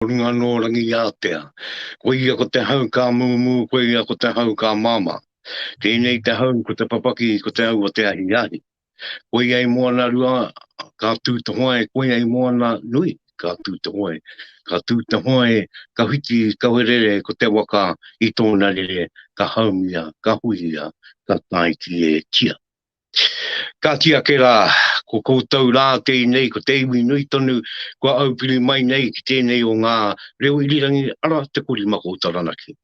runga no rangi atea. Koe ia ko te hau ka mumu, koe ia ko te hau ka mama. Tēnei te hau ko te papaki, ko te hau o te ahi ahi. Koe ia i moana rua, ka tū te hoe, koe ia i moana nui, ka tū te hoe. Ka tū te hoe, ka hiti, ka werere, ko te waka i tōna rere, ka haumia, ka huia, ka taiki e tia. Ka tia ke rā, ko koutou rā tēnei, ko te iwi nui tonu, ko au pili mai nei ki tēnei o ngā reo irirangi ara te kuri mako taranaki.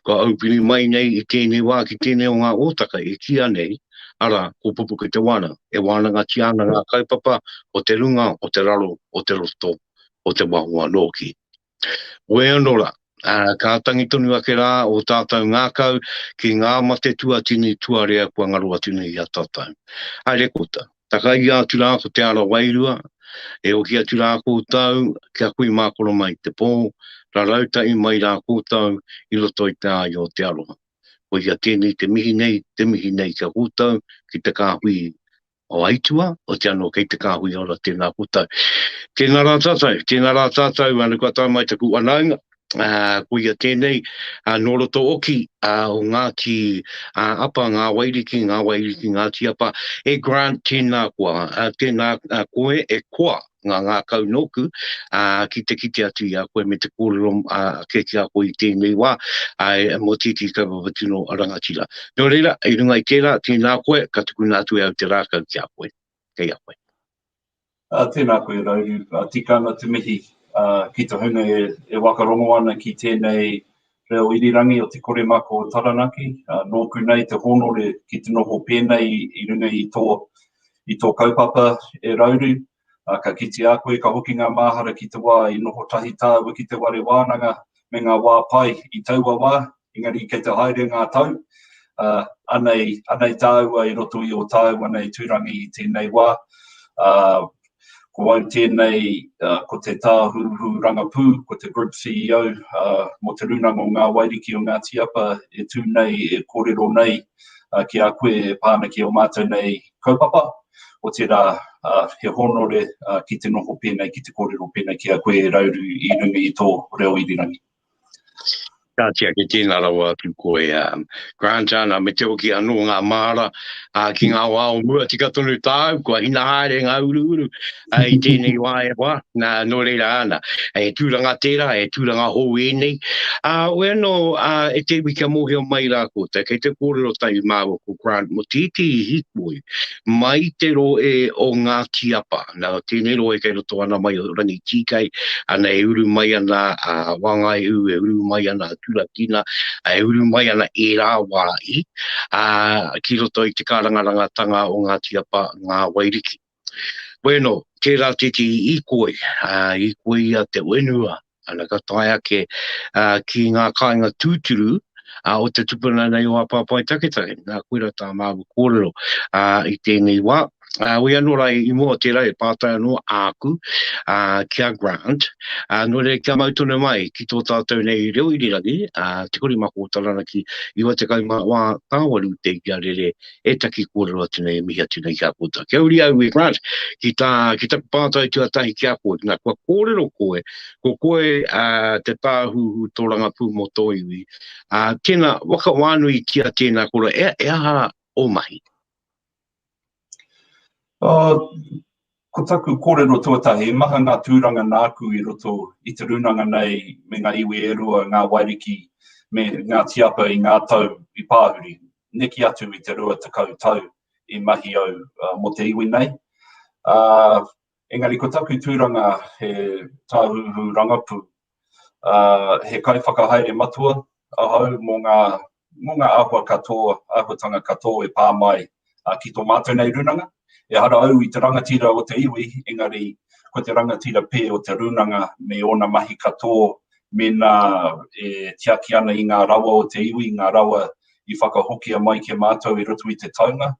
Ko au pili mai nei i tēnei wā ki tēnei o ngā otaka e kia nei, ara ko Pupuke Te Wānanga, e wānanga tiana ngā kaupapa o te runga, o te raro, o te roto, o te wahua noki. Oe anora, ka tangi tonu ake rā o tātou ngākau ki ngā mate tua tini tuarea kua ngarua tini i a tātou. Haere kota, taka i atu rā ko te ara wairua, e o ki atu rā kōtau, kia kui mākoro mai te pō, ra rauta i mai rā kōtau, i roto i te ai o te aroha. O ia tēnei te mihi nei kia kōtau, ki te kāhui o aitua, o te anō kei te kāhui ora tēnā kōtau. Tēnā rā tātou, anu kua tau mai te ku anaunga. Ko ia tēnei, no roto oki o Ngati Apa, Ngā Waiariki, Ngāti Apa, e Grant tēnā koa, tēnā koe e koa ngā kaunoku, ki te kite atu ia koe me te kōrero ke kia koe i tēnei wā, mo titi kaupapa arangatira. Nō reira, i runga i tērā, tēnā koe, ka tukuna atu e au te rākau kia koe. Kei a koe. Tēnā koe Rauru, tikanga te mihi. Ki te hunga e wakarongo ana ki tēnei reo irirangi o te kore mako o Taranaki. Nōku nei te honore ki te noho pēnei i runga i tō kaupapa e Rauru. Ka kiti a koe, ka hoki ngā māhara ki te wā i noho tahi tāua ki te ware wānanga me ngā wā pai i taua wā, engari kei te haere ngā tau. Anei tāua i roto i o tāua nei tūrangi i tēnei wā. Ko au tēnei, ko te tāhuhu rangapū, ko te Group CEO, mo Te Rūnanga o Ngā Waiariki o Ngāti Apa, e tū nei, e kōrero nei, ki a koe e pāna ki o mātou nei kaupapa, o te rā he honore ki te noho pēnei, ki te kōrero pēnei ki a koe e Rauru i runga i tō reo irirangi. Ka tia ke tēnā rawa atu koe Grant ana me te oki anō ngā māra ki ngā wā o mua tika tonu tāu, kua hina haere ngā uru i tēnei wā e wā, nō reira ana. E tūranga tērā, e tūranga hou e nei. Oe anō e te wika mōheo mai rā kota, kei te kōrero tai māua ko Grant, mo tēti i hīkoi, mai te roe o Ngāti Apa. Nā tēnei roe kei roto ana mai o rangi tīkai, ana e uru mai ana wāngai u, e uru mai ana turakina, e uru mai ana e rā wā i, ki roto i te kārangarangatanga o Ngati Apa, Ngā Waiariki. Bueno, tērā tēti i koe, i koe ia te wenua, ana ka tae ake ki ngā kāinga tūturu, o te tūpuna nei o Apa Hāpaitaketake, nā koera tā māu kōrero i tēnei wā. Ui anō rai i mua tērā e pātai anō āku kia Grant. Nō re kia mautuna mai ki tō tātou nei reo irirangi, te kori mako o Taranaki, i wa te kaima wā tāwaru te kia rere e taki kōrero atu nei, mihi atu nei kia kota. Kia uri au e Grant, ki tā pātai tuatahi kia koe, nā kua kōrero koe, ko koe te tāhuhu tōranga pū mo tō iwi. Tēnā, waka wānui kia tēnā kora, e aha o mahi? Ko taku kōrero tuatahi, maha ngā tūranga nāku i roto i Te Rūnanga nei me ngā iwi e rua, Ngā Waiariki me Ngāti Apa i ngā tau i pāhuri. Neki atu i te rua takau tau i mahi au mo te iwi nei. Engari ko taku tūranga he tāhuhu rangapū, he kai whakahaere matua, ahau mō ngā ahua katoa, ahuatanga katoa e pā mai ki tō mātou nei Rūnanga. E hara au i te rangatira o te iwi, engari ko te rangatira pē o te Rūnanga me ona mahi katoa me nā tiaki ana i ngā raua o te iwi, ngā raua i whakahokia mai ke mātou i roto i te taunga.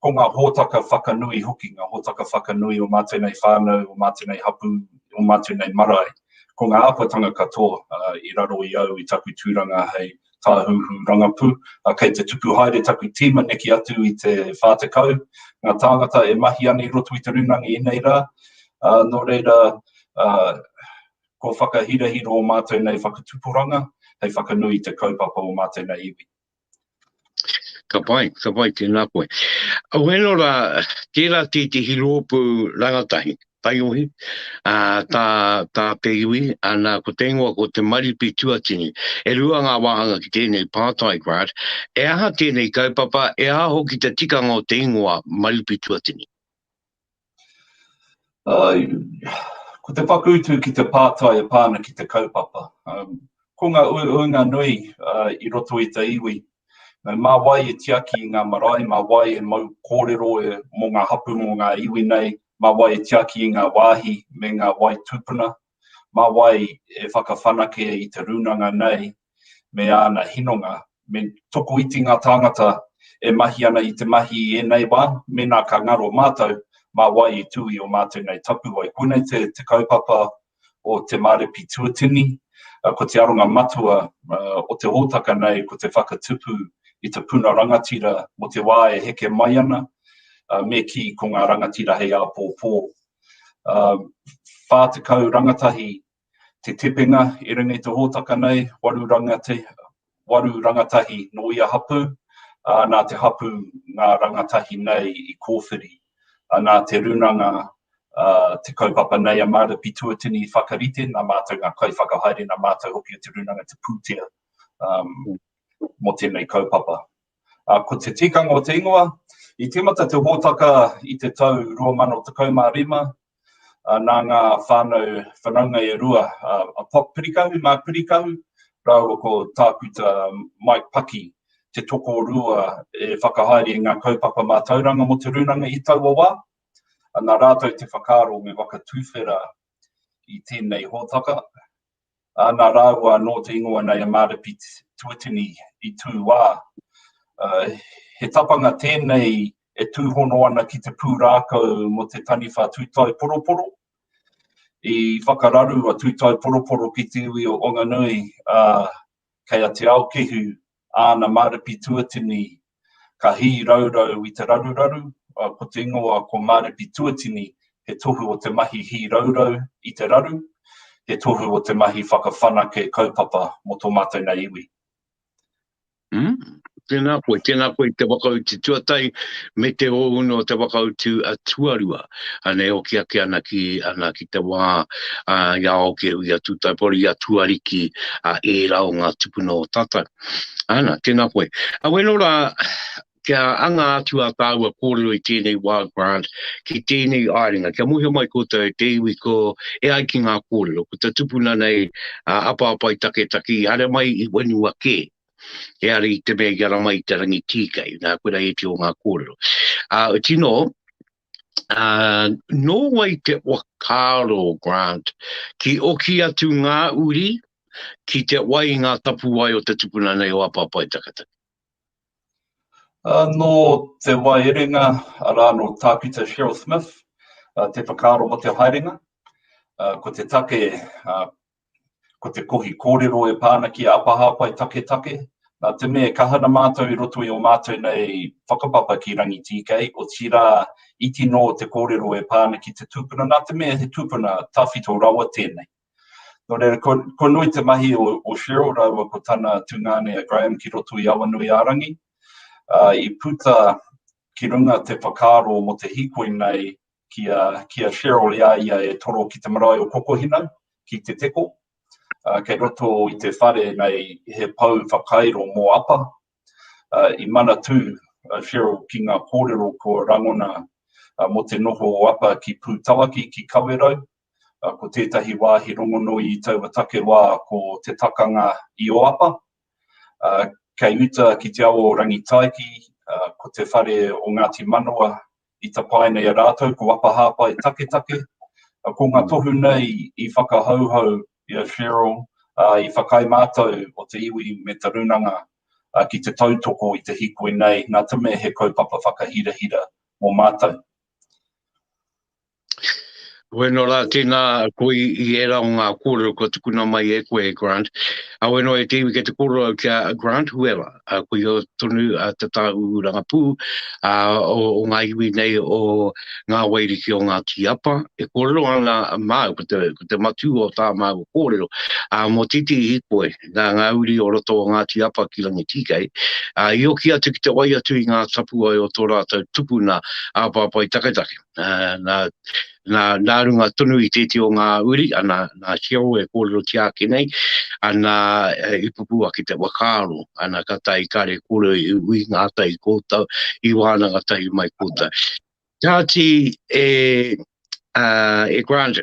Ko ngā hōtaka whakanui hoki, ngā hōtaka whakanui o mātou nei whānau, o mātou nei hapu, o mātou nei marae. Ko ngā apatanga katoa i raro i au i taku tūranga hei tāhuhu rangapū, kei te tupu haere taku tīma neki atu i te whātakau. Ngā tāngata e mahi ana i roto i te Rūnanga i nei rā. Nō reira, ko whakahirahira o mātou nei whakatupuranga, hei whakanui te kaupapa o mātou nei iwi. Ka pai, tēnā koe. Aweno la, tērā te hiropu rangatahi, tai ohi, tā te iwi, ana ko te ingoa ko te maripi tuatini, e rua ngā wāhanga ki tēnei pātai, Grant, e aha tēnei kaupapa, e aha hoki te tikanga o te ingoa maripi tuatini? Ko te whakautu ki te pātai e pāna ki te kaupapa. Ko ngā uinga nui I roto I te iwi, mā wai e tiaki ngā marae, mā wai e mau kōrero mō ngā hapu mō ngā iwi nei, mā wai e tiaki ngā wāhi me ngā wai tūpuna, mā wai e whakawhanake I te Rūnanga nei, me ana hinonga, me toko iti ngā tāngata e mahi ana I te mahi e nei wā, me nā ka ngaro mātou, mā wai I tui o mātou nei tapu ai. Kone te kaupapa o te mārepi tuatini, ko te aronga matua o te hōtaka nei, ko te whakatupu I te puna rangatira mo te wā e heke mai ana, me ki ko ngā rangatira hei āpōpō. Whā te kau rangatahi te tepenga I ringi te hōtaka nei, waru rangatahi no ia hapu, nā te hapu ngā rangatahi nei I kōwhiri, nā te Rūnanga, te kaupapa nei a mārepi tuatini I whakarite, nā mātou ngā kai whakahaere, nā mātou hoki o te Rūnanga te pūtea mo tēnei kaupapa. Ko te tikanga o te ingoa, I temata te hōtaka I te tau 2015, nā ngā whānau whanaunga e rua, a pop pirikau, mā pirikau, raua ko tākuta Mike Paki, te toko rua e whakahaere ngā kaupapa mā tauranga mo te Rūnanga I tau o wā. Nā rātou te whakaro me waka tūwhera I tēnei hōtaka. Nā rāua no te ingoa nei a mārepi tuatini I tū wā. He tapanga tēnei e tūhono ana ki te pūrākau mo te taniwha tūtai poroporo. I whakararu a tūtai poroporo ki te iwi o Onganui, kei a te aokehu āna mārepi tuatini ka hi raurau I te raruraru. Ko te ingoa ko mārepi tuatini, he tohu o te mahi hi raurau I te raru, he tohu o te mahi whakawhanake kaupapa mo tō mātou nei iwi. Tēnā koe te wakautu tuatai me te ouna o te wakautu a tuarua. Ane o ki ake ana ki te wā ia o ke ia tūtaipori ia tuariki e rau ngā tupuna o tātai. Ana, tēnā koe. Aweno la, kia anga atu a tāua kōrero I tēnei wā Grant, ki tēnei airinga. Kia muhia mai koutou te iwi ko e ai ki ngā kōrero. Ko te tupuna nei Apa Hāpaitaketake, hare mai I wenua ke. E ari te mea gara mai te rangi tīkei, nā koera e te o ngā kōrero. Tino, no wai te wakaro Grant, ki oki atu ngā uri, ki te wai ngā tapu wai o te tupuna nei o Apa Hāpaitaketake. No te wairinga, ara no tāpita Cheryl Smith, te whakaro mo te haerenga, ko te take, ko te kohi kōrero e pāna ki Apa Hāpaitaketake, nā te mea kahana mātou I roto I o mātou nei whakapapa ki rangi tīkei, o tira iti no te kōrero e pāna ki te tūpuna, nā te mea he tūpuna tawhito raua tēnei. Nō reira, ko nui te mahi o Cheryl, raua ko tana tūngane a Graham ki roto I awanui ārangi, I puta ki runga te whakaro mo te hīkoi nei ki a Cheryl ia e toro ki te marae o kokohina, ki te teko. Kei roto I te whare nei he pau whakairo mō apa. I mana tū Cheryl ki ngā kōrero ko rangona mo te noho o apa ki pūtawaki ki Kawerau. Ko tētahi wāhi rongonoi I taua take wā ko te takanga I o apa. Kei uta ki te awo rangitaiki, ko te whare o Ngāti Manoa I ta paene a rātou, ko Apa Hāpaitaketake. Ko ngā tohu nei I whakahauhau I a Cheryl, I whakai mātou o te iwi me te Rūnanga ki te tautoko I te hīkoi nei, nā te mea he kaupapa whakahira-hira mō mātou. Weno la tēnā koe I era o ngā kōrero ko tukuna mai e koe Grant. A weno e te ke te kōrero kia Grant Huwyler. Koe o tonu te tāuranga pū o ngā iwi nei o Ngā Waiariki o Ngati Apa. E kōrero ana māu, ko te matu o tā māu kōrero. Mo titi hīkoi, ngā uri o roto o Ngati Apa ki rangi tīkei. I o ki atu ki te wai atu I ngā tapu ai o tō rātou tūpuna Apa Hāpaitaketake. Nā runga tonu I tēti o ngā uri, ana nā sheo e kōrero tia ke nei, ana I pupu ki te wakaro, ana ka tai kare kōrero I ui ngā tai kōtau, I wānanga tai mai kōtau. Tāti e Grant,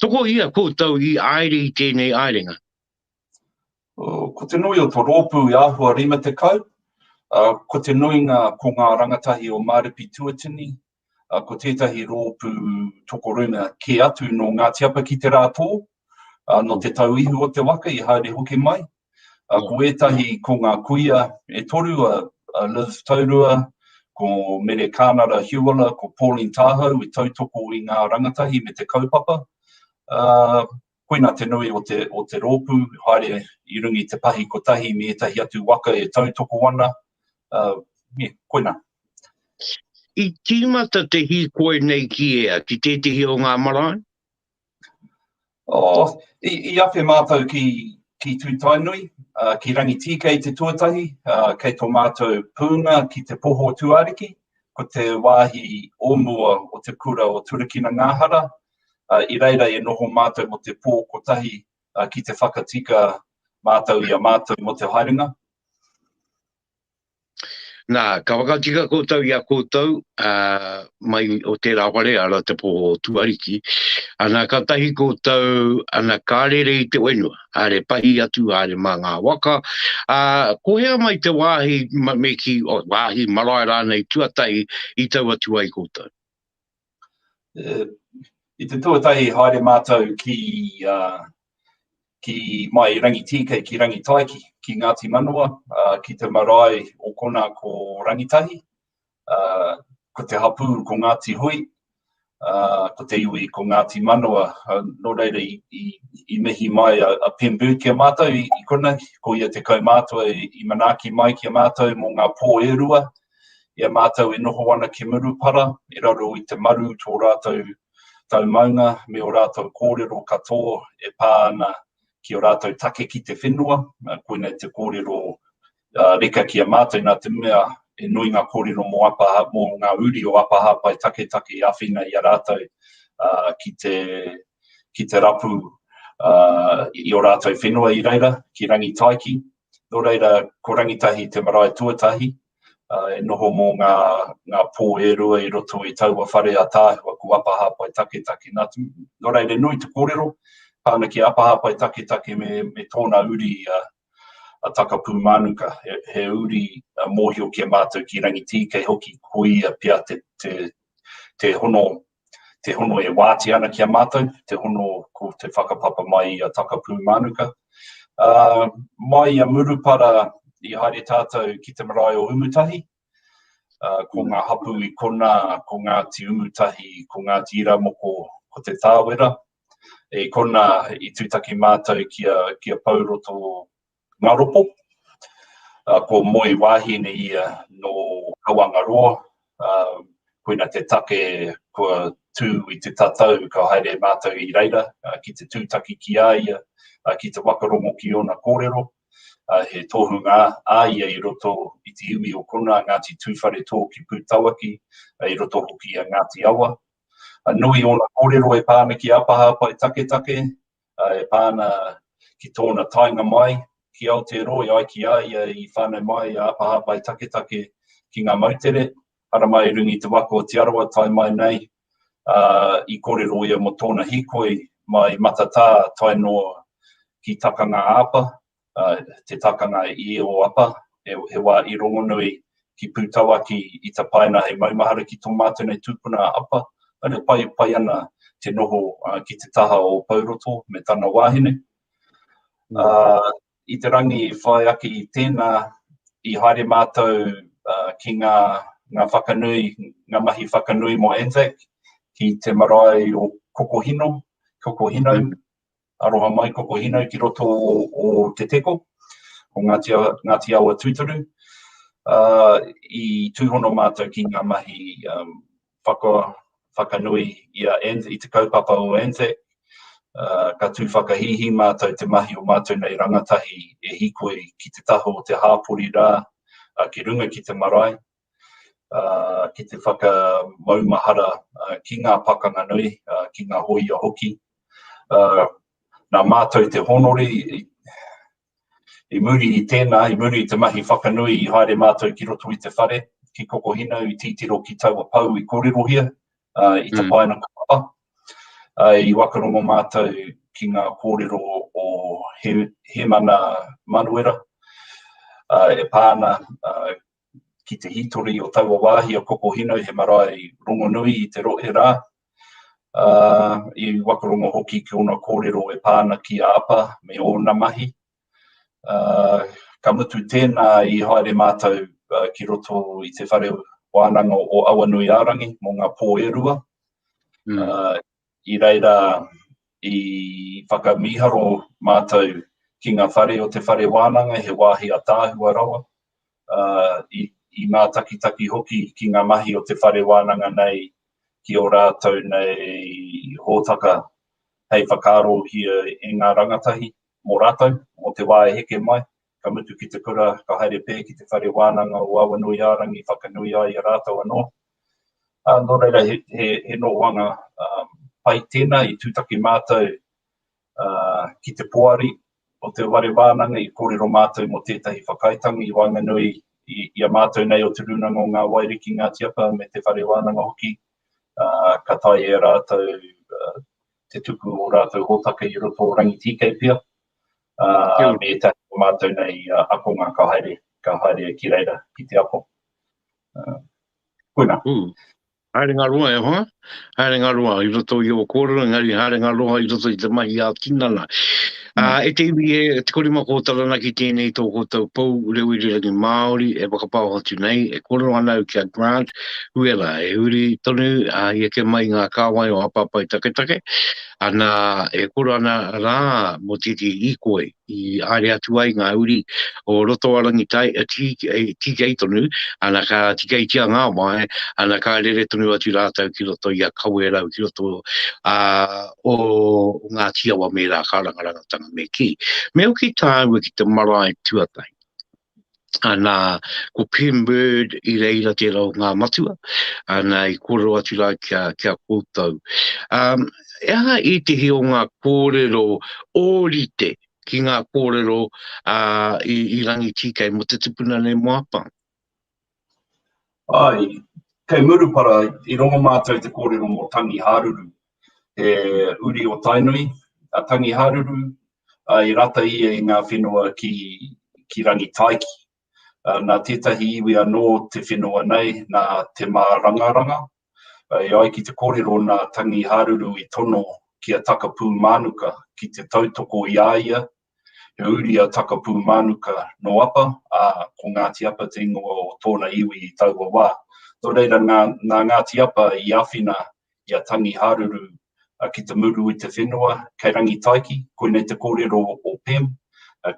toko ia kōtau I aere I tēnei aerenga? Ko te nui o tō rōpū I āhua rima te kau, ko te nuinga ko ngā rangatahi o Mārepi tuatini, ko tētahi rōpū toko runga ke atu no Ngāti Apa ki te rātō, no te tauihu o te waka I haere hoki mai. Ko etahi ko ngā kuia e toru Liv Taurua, ko Mere Kānara Huwyler, ko Pauline Tāhau I tautoko I ngā rangatahi me te kaupapa. Koina te nui o te rōpū, haere I rungi te pahi kotahi me etahi atu waka e tautoko ana. Koina. I tīmata te hīkoi nei ki ea, ki tētihi o ngā marae? I awhi mātou ki tūtainui, ki rangi tīkei te tuatahi, kei tō mātou pūnga ki te poho tuariki, ko te wāhi ōmua o te kura o Turikina Ngāhara, I reira e noho mātou mo te pō kotahi ki te whakatika mātou I a mātou mo te haerenga. Nā, ka wakatika kōtau I a kōtau, mai o tērā whare ara te poho tuariki. Ana ka tahi kōtau, ana kārere I te wenua, are pahi atu, are mā ngā waka. Ko hea mai te wāhi me ki, wāhi marae rānei tuatahi I tau atu ai kōtau. I te tuatahi haere mātou ki mai rangi tīkei ki rangi taiki, ki Ngāti Manua, ki te marae o kona ko rangitahi, ko te hapū ko Ngāti Hui, ko te iwi ko Ngāti Manua, no reira I mihi mai a pembu ki a mātou I kona, ko ia te kaumātua I manaki mai ki a mātou mo ngā pō e rua, I a mātou e noho ana ki murupara, I raro I te maru tō rātou taumaunga, me o rātou kōrero katoa e pāna ki o rātou take ki te whenua, koina te kōrero reka ki a mātou nā te mea e nui ngā kōrero mo ngā uri o Apa Hāpaitaketake I awhina I a rātou ki te rapu I o rātou whenua I reira, ki rangi taiki. No reira, ko rangitahi te marae tuatahi, e noho mo ngā pō e rua I roto I taua whare a tāhua ko Apa Hāpaitaketake. No reira, nui te kōrero, pāna ki Apa Hāpaitaketake me tōna uri a takapū manuka. He uri mōhio ki a mātou ki rangi tīkei hoki koia pia te hono e wāti ana ki a mātou, te hono ko te whakapapa mai a takapū manuka. Mai a murupara I haere tātou ki te marae o umutahi, ko ngā hapu I kona, ko Ngāti umutahi, ko Ngāti Iramoko, ko te tāwera. E kona I tūtaki mātou ki a pauroto ngā ropo, ko moi wāhine ia no Kawangaroa, koina te take kua tū I te tatau ka haere mātou I reira, ki te tūtaki ki a ia, ki te wakarongo ki ona kōrero, he tohunga a ia I roto I te iwi o kona, Ngāti tūwhare tō ki Pūtawaki, I roto hoki a Ngāti Awa. Nui ona kōrero e pāna ki Apa Hāpaitaketake, e pāna ki tōna tainga mai, ki Aotearoa ai ki a ia I whānau mai a Apa Hāpaitaketake ki ngā mautere, ara mai rungi te wako o te arawa tai mai nei, I kōrero ia mo tōna hīkoi mai matatā tai noa ki takanga Apa, te takanga I o Apa, he wā I rongonui ki Pūtawaki I ta paina he maumahara ki tō mātou nei tūpuna Apa, ane pai ana te noho ki te taha o pauroto me tana wāhine. I te rangi whai aki I tēnā I haere mātou ki ngā whakanui, ngā mahi whakanui mo Anzac, ki te marae o kokohino, aroha mai kokohino ki roto o te teko, o Ngati Awa Tūturu. I tūhono mātou ki ngā mahi whakanui i te kaupapa o Anzac. Ka tū whakahihi mātou te mahi o mātou nei rangatahi e hīkoi ki te taho o te hāpori rā, ki runga ki te marae, ki te whakamaumahara ki ngā pakanga nui, ki ngā hoia hoki. Nā mātou te honori, i muri i tēnā, i muri i te mahi whakanui i haere mātou ki roto i te whare, ki kokohino i titiro ki taua pau i kōrero hia, i te paena kaupapa. I wakarongo mātou ki ngā kōrero o he mana manuera, e pāna ki te hitori o taua wāhi o kokohino he marae rongo nui i te rohe rā. I wakarongo hoki ki ona kōrero e pāna ki Apa me ona mahi. Ka mutu tēnā i haere mātou ki roto i te whare wānanga o Awanui Ārangi mō ngā pō e rua. I reira i whakamiharo mātou ki ngā whare o te whare wānanga he wāhi a tāhua raua. I ngā takitaki hoki ki ngā mahi o te whare wānanga nei ki o rātou nei hōtaka hei whakaro hia e ngā rangatahi mō rātou, o te wā e heke mai. Ka mutu ki te kura, ka haere pē ki te whare wānanga o Awanui Ārangi, whakanui ai a rātou anō. Nō reira he noanga pai tēnā i tūtaki mātou ki te poari o te ware wānanga i kōrero mātou mo tētahi whakaitangi i wainganui i a mātou nei o Te Rūnanga o Ngā Waiariki Ngāti Apa me te whare wānanga hoki. Ka tai e rātou te tuku o rātou hōtaka i roto o rangitike pia. Me tahi o mātou nei akonga ka haere ki reira ki te apo. Koina. Haere ngā roa e hoa, haere ngā roa i roto i o kōrero, ngari haere ngā roa i roto i te mahi a tinana. E te iwi e te korimako o taranaki tēnei tō kōtau pau reo i rangi Māori e wakapau hotu nei, e kōrero anau kia Grant Huwyler, e uri tonu i e ke mai ngā kāwai o Apa Hāpaitaketake. Ana e kora ana rā mo titi hīkoi i aere atu ai ngā uri o roto arangi tai tikei tonu, ana ka tikei tia ngā mai, ana ka rere tonu atu rātau ki roto i a Kawerau, ki roto o Ngati Apa me rā kārangarangatanga me ki. Me o ki tāua ki te marae tuatai. Ana ko Bird i reira te rau ngā matua, ana i koro atu rā kia koutou. Ea i te hi o ngā kōrero ōrite ki ngā kōrero i rangi tīkei mo te tūpuna nei mo Apa. Ai, kei murupara i rongo mātou te kōrero mo tangi hāruru. He uri o tainui, a tangi hāruru, i rata ia i ngā whenua ki rangi taiki. Nā tētahi iwi anō te whenua nei, nā te mā rangaranga. I ai ki te kōrero nā tangi hāruru i tono ki a takapū mānuka ki te tautoko i āia. He uri a takapū mānuka no Apa, ko Ngāti Apa te ingoa o tōna iwi i taua wā. Tō reira nā Ngāti Apa i awhina i a tangi hāruru ki te muru i te whenua, kei rangi taiki, koinei te kōrero o Pem,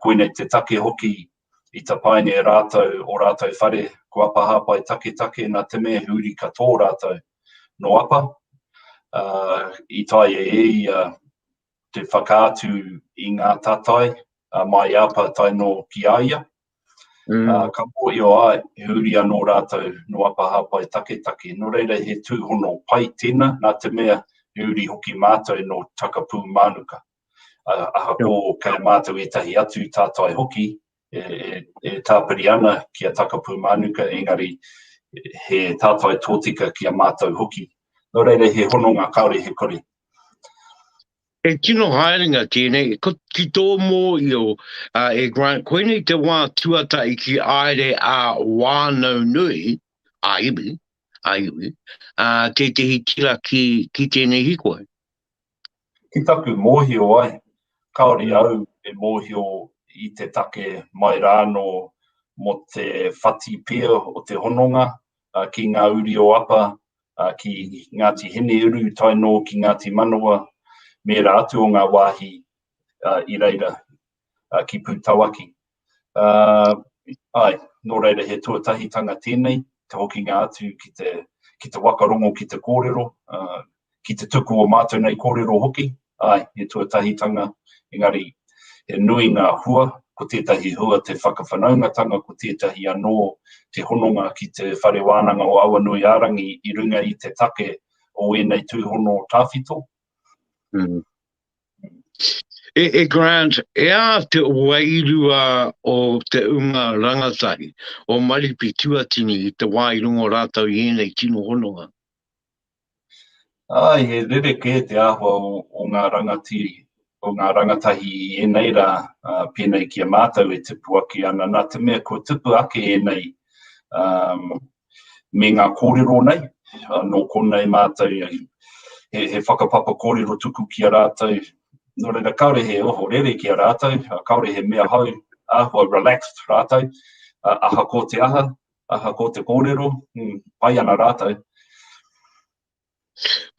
koinei te take hoki i ta paine rātou o rātou whare, ko Apa Hāpaitaketake nā te mea huri ka tō rātou. No Apa, i tai e te whakaatu i ngā tātai, mai Apa tai no ki aia. Ka mō i o ai, huri anō rātou no Apa Hāpaitaketake. No reira he tūhono pai tēnā, nā te mea huri hoki mātou no takapū mānuka. Aha ko kai mātou e tahi atu tātai hoki, e tāpiri ana ki a takapū mānuka, engari he tātai tōtika ki a mātou hoki. Nō reira he hononga kaore he kore. E tino haerenga tēnei, ki tō mō i o e Grant, koenei te wā tuatai ki aere a wānau nui, a iwi, te tehi tira ki tēnei hīkoi. Ki taku mōhio ai, kaore au e mōhio i te take mai rāno mo te whati pia o te hononga, ki ngā uri o Apa, ki Ngāti Hene Uru, taino ki Ngāti Manawa, me rā atu o ngā wāhi I reira ki Pūtawaki. Nō reira he tuatahitanga tēnei, te hoki ngā atu ki te wakarongo ki te kōrero, ki te tuku o mātou nei kōrero hoki. He tuatahitanga, engari, he nui ngā hua, ko tētahi hua te whakawhanaungatanga, ko tētahi anō te hononga ki te whare wānanga o awa nui ārangi I runga I te take o enei tūhono tāwhito. Grant, ea te wairua o te unga rangatahi, o maripi tuatini I te wairungo rātau I enei tino hononga. He rereke te ahua o ngā rangatahi I enei rā, pēnei kia mātou e tipu ake ana. Nā te mea ko tipu ake enei me ngā kōrero nei, no konei mātou he whakapapa kōrero tuku ki a rātou. Nō reira, kaore he oho rere ki a rātou, kaore he mea hau, ahua relaxed rātou, aha ko te aha ko te kōrero, pai ana rātou.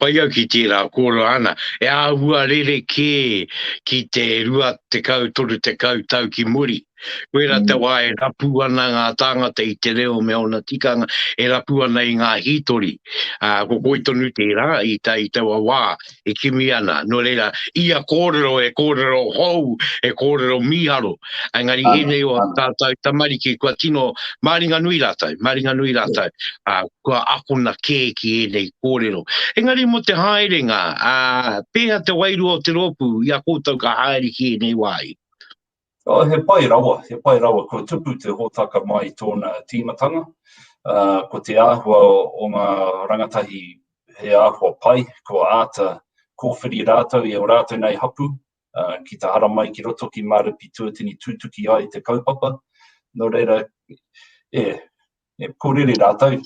Pai au ki tērā kōrero ana, e ahua rere ki te rua te kau toru te kau tau ki muri. Koera te wā e rapu ana ngā tāngata I te reo me ona tikanga, e rapu ana I ngā hītori. Ko koitonu tērā I te wā e kimi ana. Nō reira, ia kōrero e kōrero hou, e kōrero miharo. Engari enei o tātou tamariki, kua tino maringa nui rātou. Kua akona kē ki enei kōrero. Engari mo te haerenga, pēha te wairua o te ropu, ia kōtau ka haere ki enei wai. He pai rawa, ko tupu te hōtaka mai tōna tīmatanga. Ko te āhua o ngā rangatahi he āhua pai, ko āta kōwhiri rātou I o rātou nei hapu, ki te hara mai ki roto ki maripi tuatini tūtuki ai te kaupapa. Nō reira, kōrere rātou.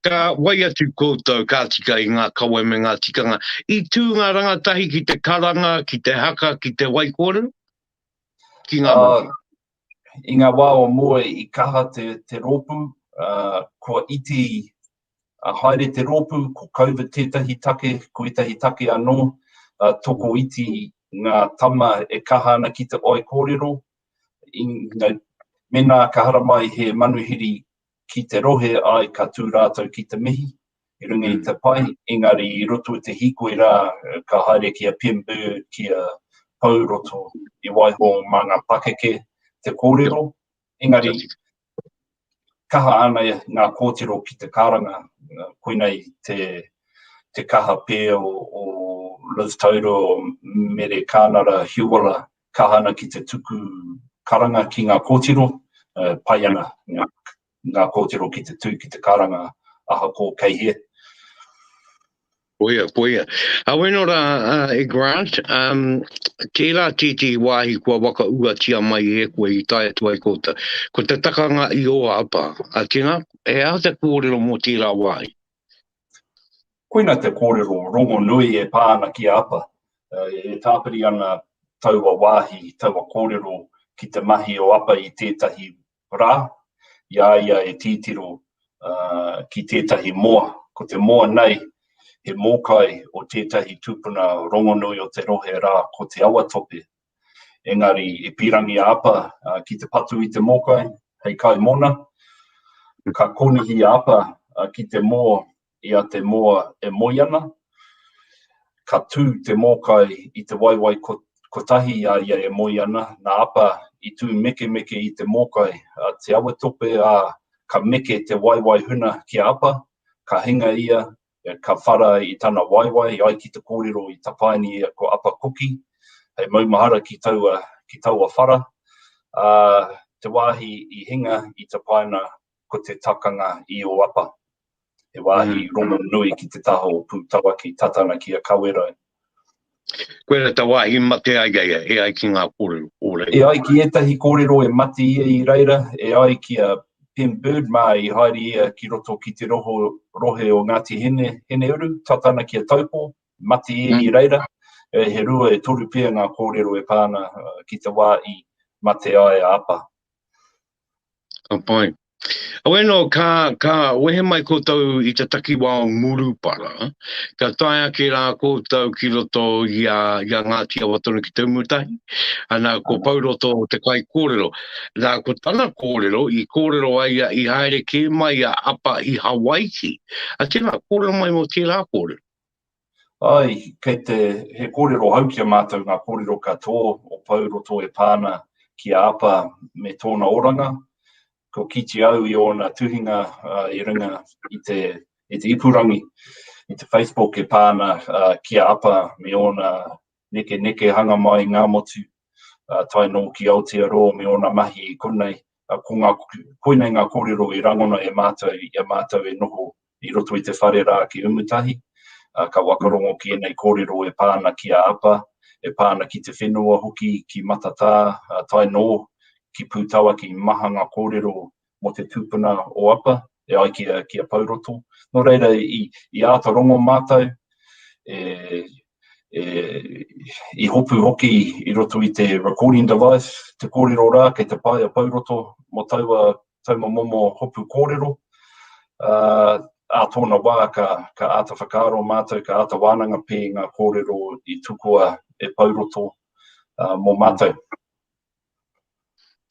Ka wai atu koutou ka tika I ngā kaua me ngā tikanga. I tū ngā rangatahi ki te karanga, ki te haka, ki te waikōrero? Ki ngā mani? I ngā wā o mua I kaha te rōpu, kua iti haere te rōpu, ko kauwa tētahi take, ko itahi take anō, toko iti ngā tama e kaha ana ki te oi kōrero. Mena ka hara mai he manuhiri ki te rohe ai ka tū rātou ki te mihi, I runga I te pai, engari I roto te hīkoi rā, ka haere ki a pembird, ki a pauroto, I waiho mā ngā pakeke, te kōrero. Engari, kaha ana ngā kōtero ki te karanga, koinei te kaha pē o Liz Tauro, mere kānara Huwyler, kaha ana ki te tuku karanga ki ngā kōtero, pai ana ngā kōtero ki te tū ki te karanga aha ko kei he. Poia. Aweno rā, Grant, tērā tēti wāhi kua waka ua tia mai e koe I tai atu ai kouta. Ko te takanga I o apa, a tēnā, e au te kōrero mō tērā wāhi? Koina te kōrero rongo nui e pāna ki apa. E tāpiri ana taua wāhi, taua kōrero ki te mahi o apa I tētahi rā. Ia e tītiro ki tētahi moa. Ko te moa nei, he mōkai o tētahi tūpuna rongonui o te rohe rā ko te awa tope. Engari, e pirangi apa ki te patu I te mōkai, hei kai mona. Ka konihi apa ki te moa, ia te moa e moiana. Ka tū te mōkai I te waiwai kotahi, ia e moiana. Nā apa I tū meke I te mōkai, te awa tope ka meke te waiwai huna ki apa, ka hinga ia, ka whara I tana waiwai, ai ki te kōrero I tapaini ia ko apa kuki, hei maumahara ki taua whara. Te wāhi I hinga I tapaina ko te takanga I o apa. He wāhi rongo nui ki te taho o Pūtawaki tatana ki a Kawerau. Koera te wāhi mate ai e ai ki ngā kōrero. E ai ki etahi kōrero e mati ia I reira, e ai ki a pembird mai I haere ia ki roto ki te rohe o Ngāti Hene Uru, tatana ki a taupo, mati ia I reira. He rua e toru pia ngā kōrero e pāna ki te wā I mate ai a apa. Ka pai. Aweno, ka wehe mai koutou I te takiwao murupara, ka taia ke rā koutou ki roto ia Ngāti Apa tonu ki te umutahi, ana ko pauroto te kai kōrero. Nā ko tana kōrero, I kōrero ai I haere ke mai a Apa I Hawaii. A tēnā kōrero mai mo tērā kōrero. Ai, he kōrero hau ki a mātou ngā kōrero katoa o pauroto pāna ki a Apa me tōna oranga. Ko kiti au I ona tuhinga I runga I te ipurangi, I te Facebook pāna ki a Apa me ona neke hanga mai ngā motu tai no ki Aotearoa me ona mahi I konei. Koinei ngā kōrero I rangona mātou noho I roto I te whare rā ki umutahi. Ka wakarongo ki enei kōrero pāna ki a Apa, pāna ki te whenua hoki ki Matatā, tai no ki pūtawa ki maha ngā kōrero mo te tūpuna o Apa, ai ki a pauroto. No reira, I āta rongo mātou, I hopu hoki I roto I te recording device, te kōrero rā, kei te pai a pauroto, mo taua momo hopu kōrero. A tōna wā ka āta whakaaro mātou, ka āta wānanga pē ngā kōrero I tukua pauroto mō mātou.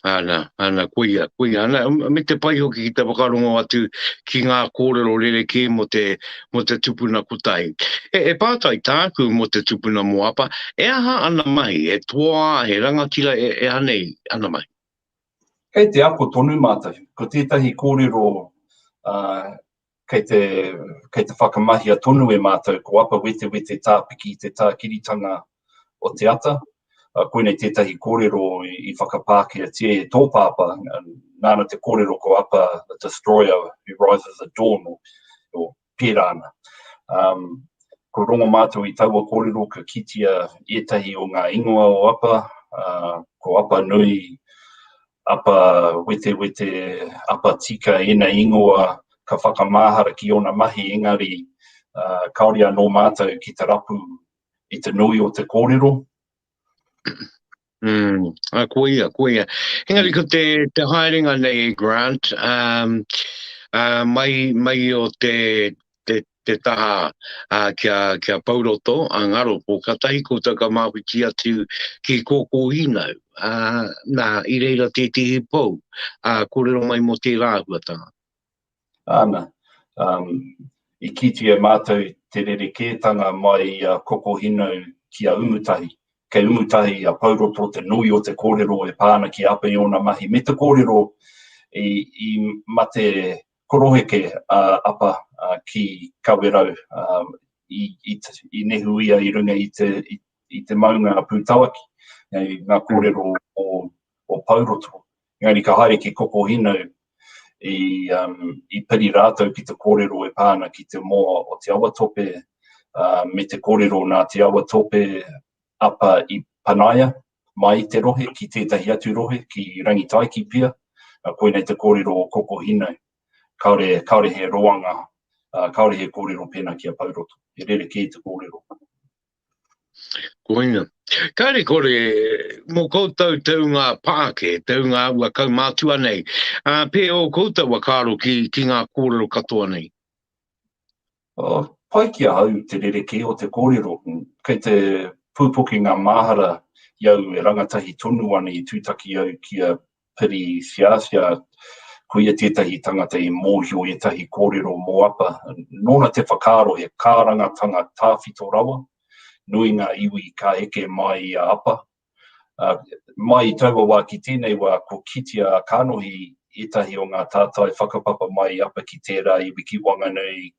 Ana, kuia. Ana, me te pai hoki ki te whakarongo atu ki ngā kōrero rereke mo te tūpuna kotai. E pātai tāku mo te tūpuna mo Apa, e aha ana mai, e toa, he rangatira, e hanei ana mai. Kei te ako tonu mātou, ko tētahi kōrero kei te whakamahia tonu mātou, ko Apa wete tāpiki te tākiritanga o te ata. Koinei tētahi kōrero I whakapākea te tōpapa, nāna te kōrero ko Apa, the destroyer who rises at dawn, o pērana. Ko rongo mātou I taua kōrero ka kitia etahi o ngā ingoa o Apa, ko Apa nui, Apa wete, Apa tika ena ingoa, ka whakamāhara ki ona mahi engari, kaore anō mātou ki te rapu I te nui o te kōrero. Kuia. Engari ko te haerenga nei Grant, mai o te taha kia pauroto, a ngaro po katahi ko taka mawiti atu ki kōkō inau. Nā, I reira te pou, kōrero mai mo te rāhuatanga. Ana, I kiti mātou te rerekētanga mai koko hinau ki a umutahi. Kei umutahi a pauroto te nui o te kōrero pāna ki Apa I ona mahi. Me te kōrero I mate koroheke Apa ki Kawerau I nehu ia I runga I te maunga pūtawaki. Ngā kōrero o pauroto. Ngāri ka haere ki koko hinau I piri rātou ki te kōrero pāna ki te moa o te awa tope, me te kōrero nā te awa tope Apa I Panaia, mai te rohe, ki tētahi atu rohe, ki rangitaiki pia, koinei te kōrero o koko hinau. Kaore he roanga, kaore he kōrero pēnā ki a pauroto. He rereke te kōrero. Koina. Kaere kore, mō koutou taunga pāke, taunga ua kaumātua nei. Pē o koutou wakaro ki ngā kōrero katoa nei? Pai ki a hau te rereke o te kōrero. Kei te pupuke ngā mahara iau rangatahi tonu ana I tūtaki au ki a piri whiawhia kuia tētahi tangata I mōhio etahi kōrero mō Apa. Nōna te whakaro he kārangatanga tāwhito rawa. Nui ngā iwi ka eke mai a Apa. Mai taua wā ki tēnei wā ko kitia kānohi etahi o ngā tātai whakapapa mai Apa ki tērā iwi ki wanganui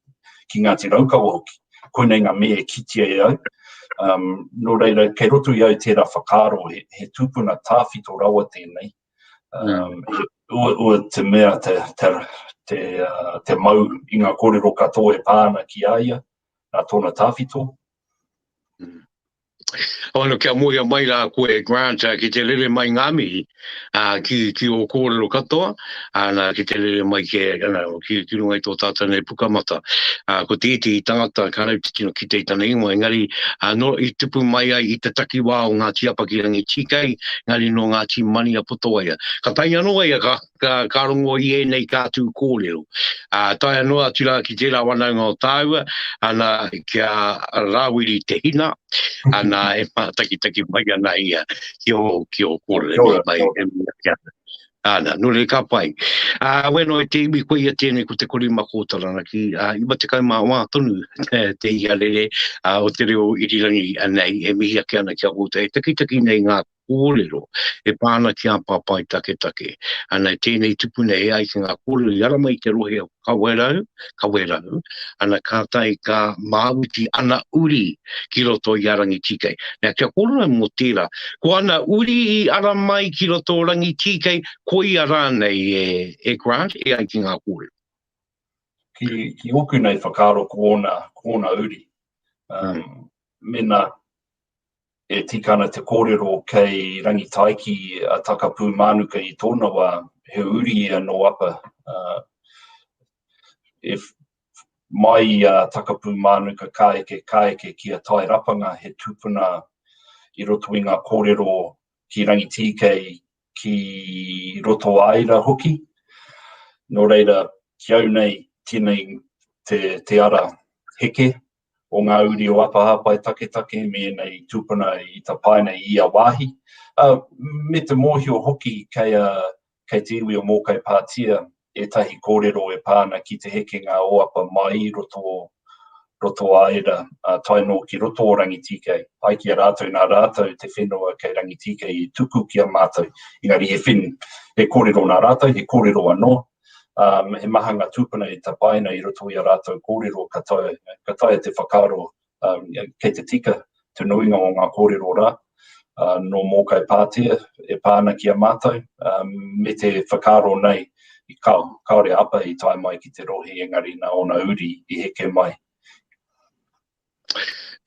ki Ngāti Raukawa hoki. Koinei ngā mea kitia e au. No reira, kei roto I au tērā whakaro, he tūpuna tāwhito rawa tēnei. Ua te mea te mau I ngā kōrero katoa pāna ki aia, nā tōna tāwhito. Ono kia moia mai la koe Grant ki te lele mai ngami ki o kōrero katoa ana ki te lele mai ki runga i tō tātou nei pukamata ko te iti i tangata kānau te tino ki te itana ingoa engari no i tupu mai ai i te taki wā o Ngāti Apa ki rangi tikai ngari no Ngāti mani a putoaia ka tai anō ia ka rongo i e nei kātū kōrero tai anō atu la ki te la wānanga o tāua ana kia rāwiri te hina ana e taki mai ana ia ki o kōrero mai ana no le ka pai bueno e te iwi koe ia tēnei ko te korima kōtarana ki iwa te kaima wā tonu te ia lele o te reo irirangi anei e mihi ake ana ki a kōta e taki nei ngā kōrero e pāna ki Apa Hāpaitaketake ana tēnei tupuna e ai ki ngā kōrero i ara mai te rohe o Kawerau ana kātai ka māuti ana uri ki roto i arangi tikai nea kia kōrero mo tērā ko ana uri i ara mai ki roto o rangi tikai ko i ara nei e Grant e ai ki ngā kōrero ki oku nei whakaro ko ona uri mena e tikana te kōrero kei rangi taiki a takapū mānuka i tōna wā he uri no apa. E mai takapū mānuka kaeke ki a tai rapanga he tūpuna i roto i ngā kōrero ki rangi tīkei ki roto aira hoki. Nō reira, ki au nei tēnei te ara heke o ngā uri o Apa Hāpaitaketake me nei tūpuna i ta paina i a wāhi. Me te mōhio hoki kei te iwi o mōkai pātia e tahi kōrero e pāna ki te heke ngā o Apa mai roto aira tai no ki roto o rangi tīkei. Ai ki a rātou nā rātou te whenua kei rangi tīkei i tuku ki a mātou. Engari he kōrero nā rātou, he kōrero anō. He maha ngā tūpuna i ta paina i roto i a rātou kōrero ka taia te whakaro kei te tika te nuinga o ngā kōrero rā no mōkai pātia e pāna ki a mātou me te whakaro nei i kaore apa i tai mai ki te rohe engari nā ona uri i heke mai.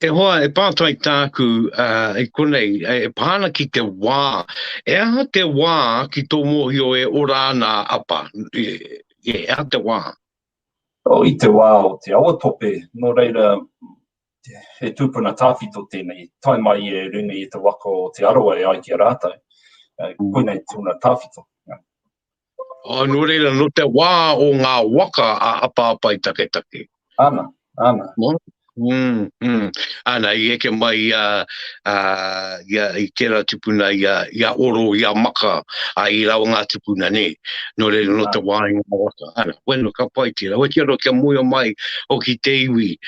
E hoa, e pātai tāku e konei, e pāna ki te wā. E aha te wā ki tō mōhio e ora ana apa. E aha te wā. I te wā o te awa tope, no reira he tūpuna tāwhito tēnei. Tai mai e runga i te waka o te aroa e ai ki a rātou. Koinei tūna tāwhito. No reira, no te wā o ngā waka a Apa Hāpaitaketake. Ana. Ana i eke mai i tērā tupuna i a oro i a maka i rau ngā tupuna ne no re no te wāinga waka ana bueno ka pai tira o tira kia moia mai o ki te iwi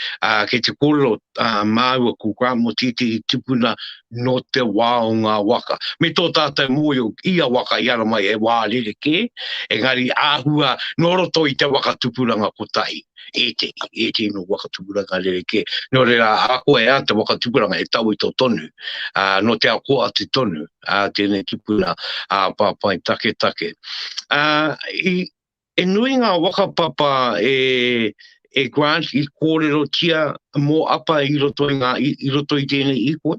ke te kōrero māua ku Grant mo titi i tupuna no te wā o ngā waka me tō tātou moio i a waka i ara mai e wā rereke engari āhua no roto i te waka tupuranga kotai e te no waka tupuranga rereke no reira ako e a te waka tupuranga e tau i tō tonu no te ako atu tonu tēnei tupuna Apa Hāpaitaketake e nui ngā waka papa e Grant i kōrero tia mō apa i roto i tēnei i koe?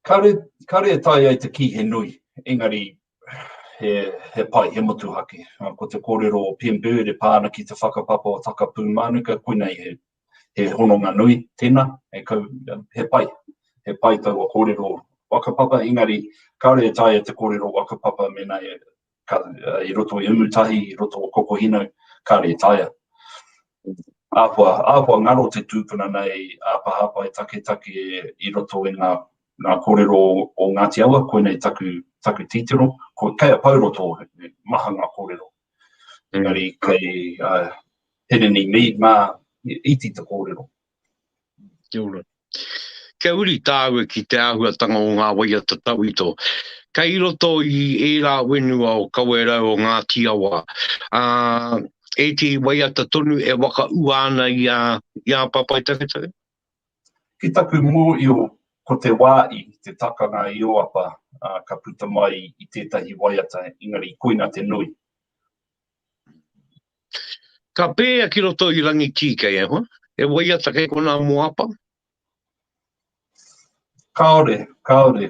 Kare e tai ai te ki he nui, engari he pai, he motuhake. Ko te kōrero o Pimbird e pāna ki te whakapapa o takapū mānuka, koinei he hononga nui tēnā, he pai tau o kōrero wakapapa, engari kare e tai te kōrero wakapapa mena i roto i umutahi, i roto o kokohino, kare e taia. Āpua ngaro te tūpuna nei Apa Hāpaitaketake i roto i ngā kōrero o Ngati Apa, koinei taku titiro, ko kei a pauroto maha ngā kōrero. Engari kei hereni mi mā iti te kōrero. Kia ora. Kia uri tāua ki te āhuatanga o ngā waia tatauito. Kei roto i e rā wenua o Kawerau o Ngāti Apa. E te waia tatonu e waka uana i a Apa Hāpaitaketake? Ki taku mōio ko te wāi, te takanga i o Apa, ka puta mai i tētahi waiata, engari koina te nui. Ka pēa ki roto i rangi tīkei, e waiata kei kona mō Apa? Kaore,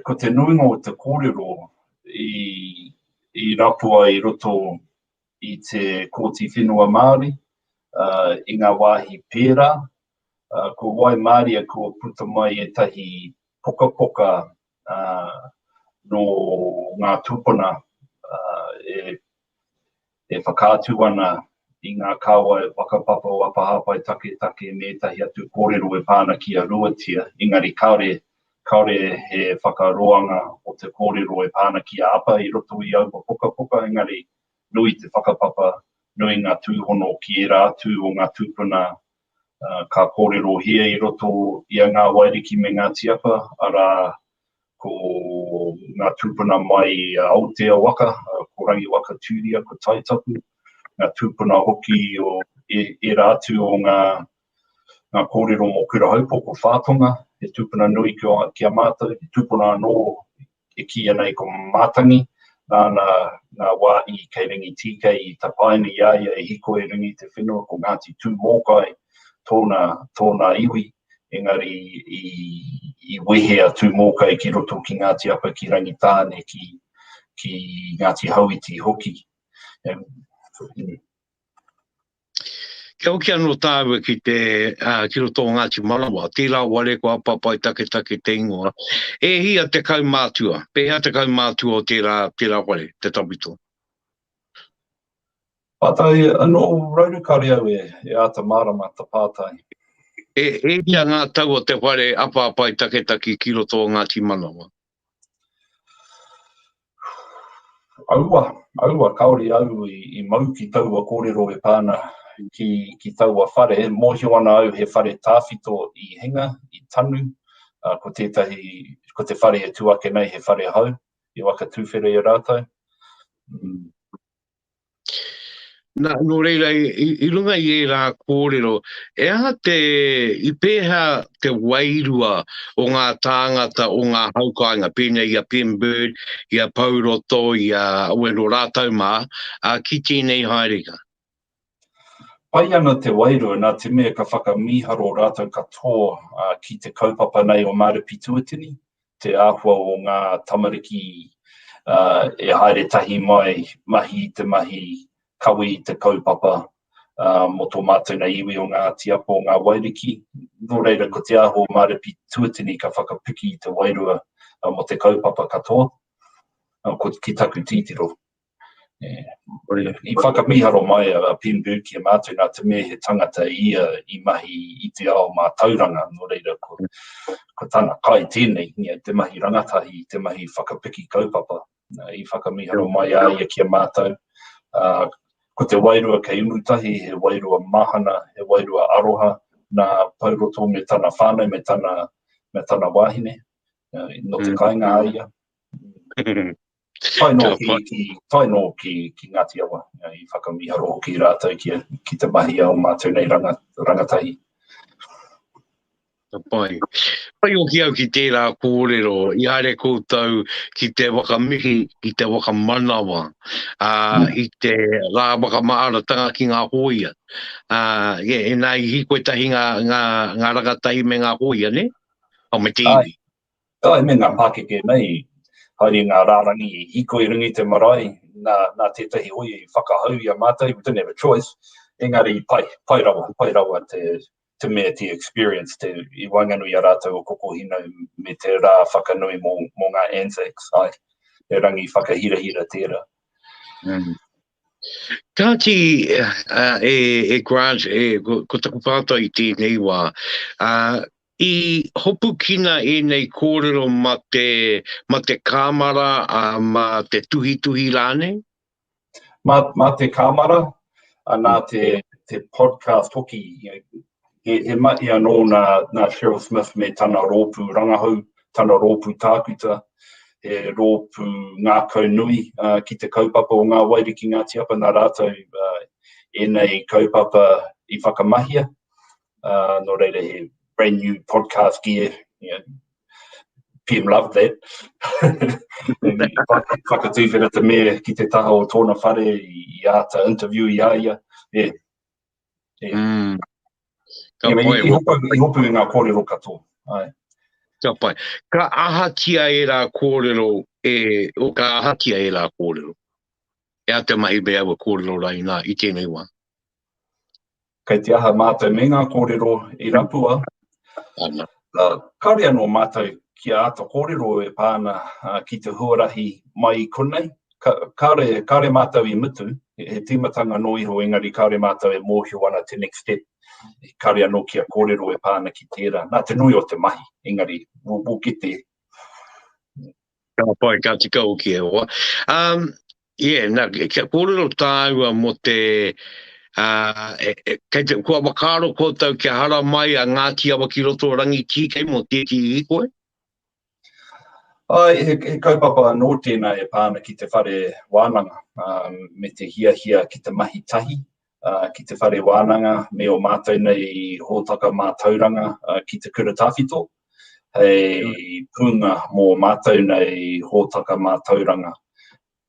ko te nuinga o te kōrero i rapua i roto i te kōti whenua Māori, i ngā wāhi pērā, ko wai Māori ko puta mai e tahi poka no ngā tūpuna e whakaatu ana i ngā kāwai whakapapa o Apa Hāpaitaketake me tahi atu kōrero e pāna ki a ruatia. Engari kaore he whakaroanga o te kōrero e pāna ki a apa i roto i au poka, engari nui te whakapapa, nui ngā tūhono ki e rātu o ngā tūpuna ka kōrero hia i roto i a Ngā Waiariki me Ngati Apa, ara ko ngā tūpuna mai Aotea waka, ko rangi waka tūria, ko taitapu, ngā tūpuna hoki o e rātu o ngā kōrero mo kura haupo ko whātonga, he tūpuna nui ki a mātou, he tūpuna anō e ki anei ko mātangi, ngā wā i kei ringi tīkei i tapaina iaia e hīkoi ringi te whenua ko Ngāti tū mōkai, tōna iwi, engari i wehea tū mōkai ki roto ki Ngāti Apa ki rangi tāne ki Ngāti Hauiti hoki. Kia hoki anō tāua ki roto o Ngāti Manawa, tērā wale ko Apa Hāpaitaketake te ingoa. E hia te kaumātua, pēhea te kaumātua o tērā wale, te tapito. Pātai, anō Rauru Kawerau e ata marama ta pātai. E hia ngā tau o te wale Apa Hāpaitaketake ki roto o Ngāti Manawa. Aua, kaore au i mau ki taua kōrero e pāna ki taua whare, mōhio ana au he whare tāwhito i henga, i tanu, ko te whare e tuake nei he whare hau, i waka tūwhere i rātou. No reira, i runga i e rā kōrero, e aha i pēha te wairua o ngā tāngata o ngā haukainga, pēnei i a Pembird, i a Pauroto, i a Ueno rātau mā, ki tēnei haerika. Pai ana te wairua, nā te mea ka whakamiharo rātou katoa ki te kaupapa nei o Mārapi tuatini, te āhua o ngā tamariki e haere tahi mai, mahi te mahi, kawi te kaupapa mo tō mātou nei iwi o Ngāti Apa o Ngā Waiariki. Nō reira, ko te aho o Mārapi tuatini ka whakapiki i te wairua mo te kaupapa katoa, ko ki taku titiro. I whakamiharo mai a Pembird ki a mātou nā te mea he tangata ia i mahi i te ao mā tauranga, nō reira, ko tāna kai tēnei, te mahi rangatahi, te mahi whakapiki kaupapa. I whakamiharo mai a ia ki a mātou. Ko te wairua kei unutahi, he wairua mahana, he wairua aroha, nā pauroto me tāna whānau, me tāna wāhine, no te kainga aia. Tai no ki Ngati Apa, i whakamiharo hoki rātou ki te mahi au mātou nei rangatahi. Pai o ki au ki tērā kōrero, i haere koutou ki te wakamihi, ki te wakamanawa, i te rā wakamaara ki ngā hoia. E nā i hīkoi tahi ngā rangatahi me ngā hoia, ne? O me te iwi. Ai, me ngā Pākeke nei, haere ngā rārangi i hīkoi ringi te marae, nā tētahi hoia i whakahau i a mātou, we didn't have a choice. Engari, pai rawa te mea te experience, i wainganui a rātou o kokohina me te rā whakanui mō ngā Anzacs, e rangi whakahira tērā. Kāti e Grant, ko taku pātai i tēnei wā, i hopu kina e nei kōrero ma te kāmara, ma te tuhi rāne? Ma te kāmara, nā te podcast hoki, he mai anō nā Cheryl Smith me tāna rōpū rangahau, tāna rōpū tākuta, he rōpū ngā kaunui ki te kaupapa o Ngā Waiariki Ngāti Apa, nā rātou e nei kaupapa i whakamahia. Nō reira he brand new podcast gear, PM love that. Whakatūwhera te mea ki te taha o tōna whare i ata interview i aia. I hopu ngā kōrero katoa. Ka pai. Ka ahatia e rā kōrero o ka ahatia e rā kōrero. E a te mahi bea wa kōrero rai nā i tēnei wā. Kei te aha mātou me ngā kōrero I rapua. Ana. Kare anō mātou ki a ata kōrero e pāna ki te huarahi mai I konei. Kare mātou I mutu, he tīmatanga no iho engari kare mātou e mōhio ana te next step. Kare anō ki a kōrero e pāna ki tērā. Nā te nui o te mahi, engari, we'll get there. Ka pai, ka tika o ki e hoa. Nā, kia kōrero tāua mo te... kei te kua wakaro kōtau kia hara mai a Ngāti Apa ki roto rangi tīkei mo tēti hīkoi? He kaupapa nō tēnā e pāna ki te whare wānanga, me te hia ki te mahi tahi, ki te whare wānanga, me o mātou nei hōtaka mātauranga ki te kura tāwhito, hei punga mō mātou nei hōtaka mātauranga.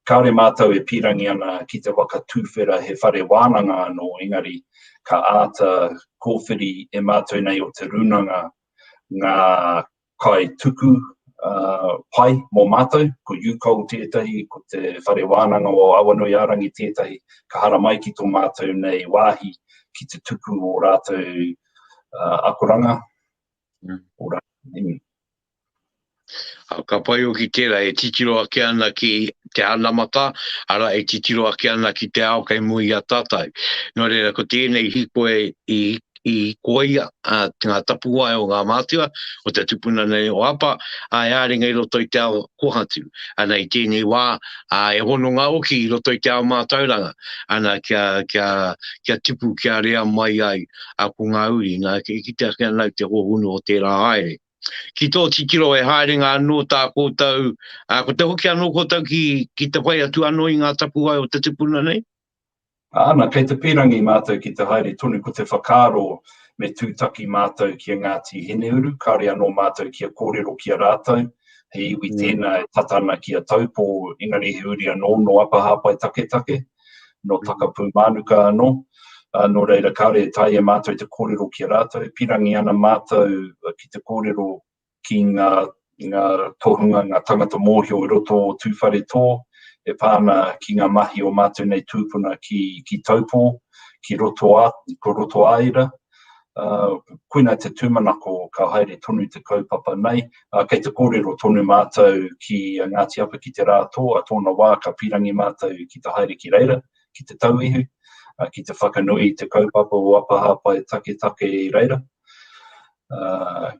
Kaore mātou e pirangi ana ki te waka tūwhera he whare wānanga anō, engari ka āta kōwhiri e mātou nei o Te Rūnanga ngā kai tuku pai mō mātou, ko Yukau tētahi, ko te whare wānanga o Awanui-arangi tētahi, ka hara mai ki tō mātou nei wāhi ki te tuku o rātou akoranga. Ka pai o ki tērā e titiro ake ana ki te anamata, ara e titiro ake ana ki te ao kei mui a tātai. Nō reira, ko tēnei hīkoi I koia ngā tapua o ngā mātua, o te tūpuna nei o Apa, e āringa I roto I te ao kohatu. Ana I tēnei wā, e hononga oki I roto I te ao mātauranga. Ana kia tipu kia rea mai ai a ko ngā uri, nā ki te ake ana te hohunu o tērā haere. Ki tō titiro e haerenga anō tā kōtau, ko te hoki anō kōtau ki te whai atu anō I ngā tapua o te tūpuna nei? Ana, kei te pirangi mātou ki te haere tonu ko te whakaro me tūtaki mātou ki a Ngāti Heneuru, kare anō mātou ki a kōrero ki a rātou, he iwi tēnā e tatana ki a taupō, engari he uri anō no Apa Hāpaitaketake, no takapū mānuka anō, no reira kare e tai e mātou te kōrero ki a rātou, pirangi ana mātou ki te kōrero ki ngā tohunga, ngā tangata mōhio I roto o tūwhare tō, e pāna ki ngā mahi o mātou nei tūpuna ki taupō, ki roto aira. Kuina te tūmanako ka haere tonu te kaupapa nei. Kei te kōrero tonu mātou ki Ngāti Apa ki te rātō, a tōna wā ka pirangi mātou ki te haere ki reira, ki te tauihu, ki te whakanui te kaupapa o Apa Hāpaitaketake I reira.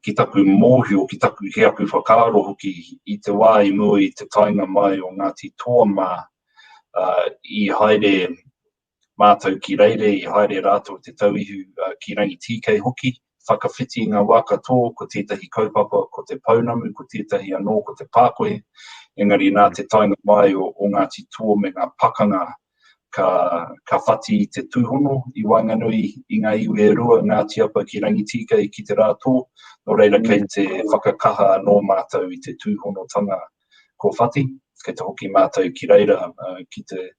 Ki taku mōhio, ki taku he aku whakaro hoki I te wā I mua I te tainga mai o Ngāti Tōma I haere mātou ki reire, I haere rātou te tauihu ki rangi tīkei hoki, whakawhiti ngā wā katoa, ko tētahi kaupapa, ko te paunamu, ko tētahi anō, ko te pākoe, engari nā te tainga mai o Ngāti Tō me ngā pakanga ka whati I te tūhono I Wainganui I ngā iwi e rua Ngāti Apa ki rangi tīkei ki te rātō, no reira kei te whakakaha anō mātou I te tūhonotanga ko whati, kei te hoki mātou ki reira ki te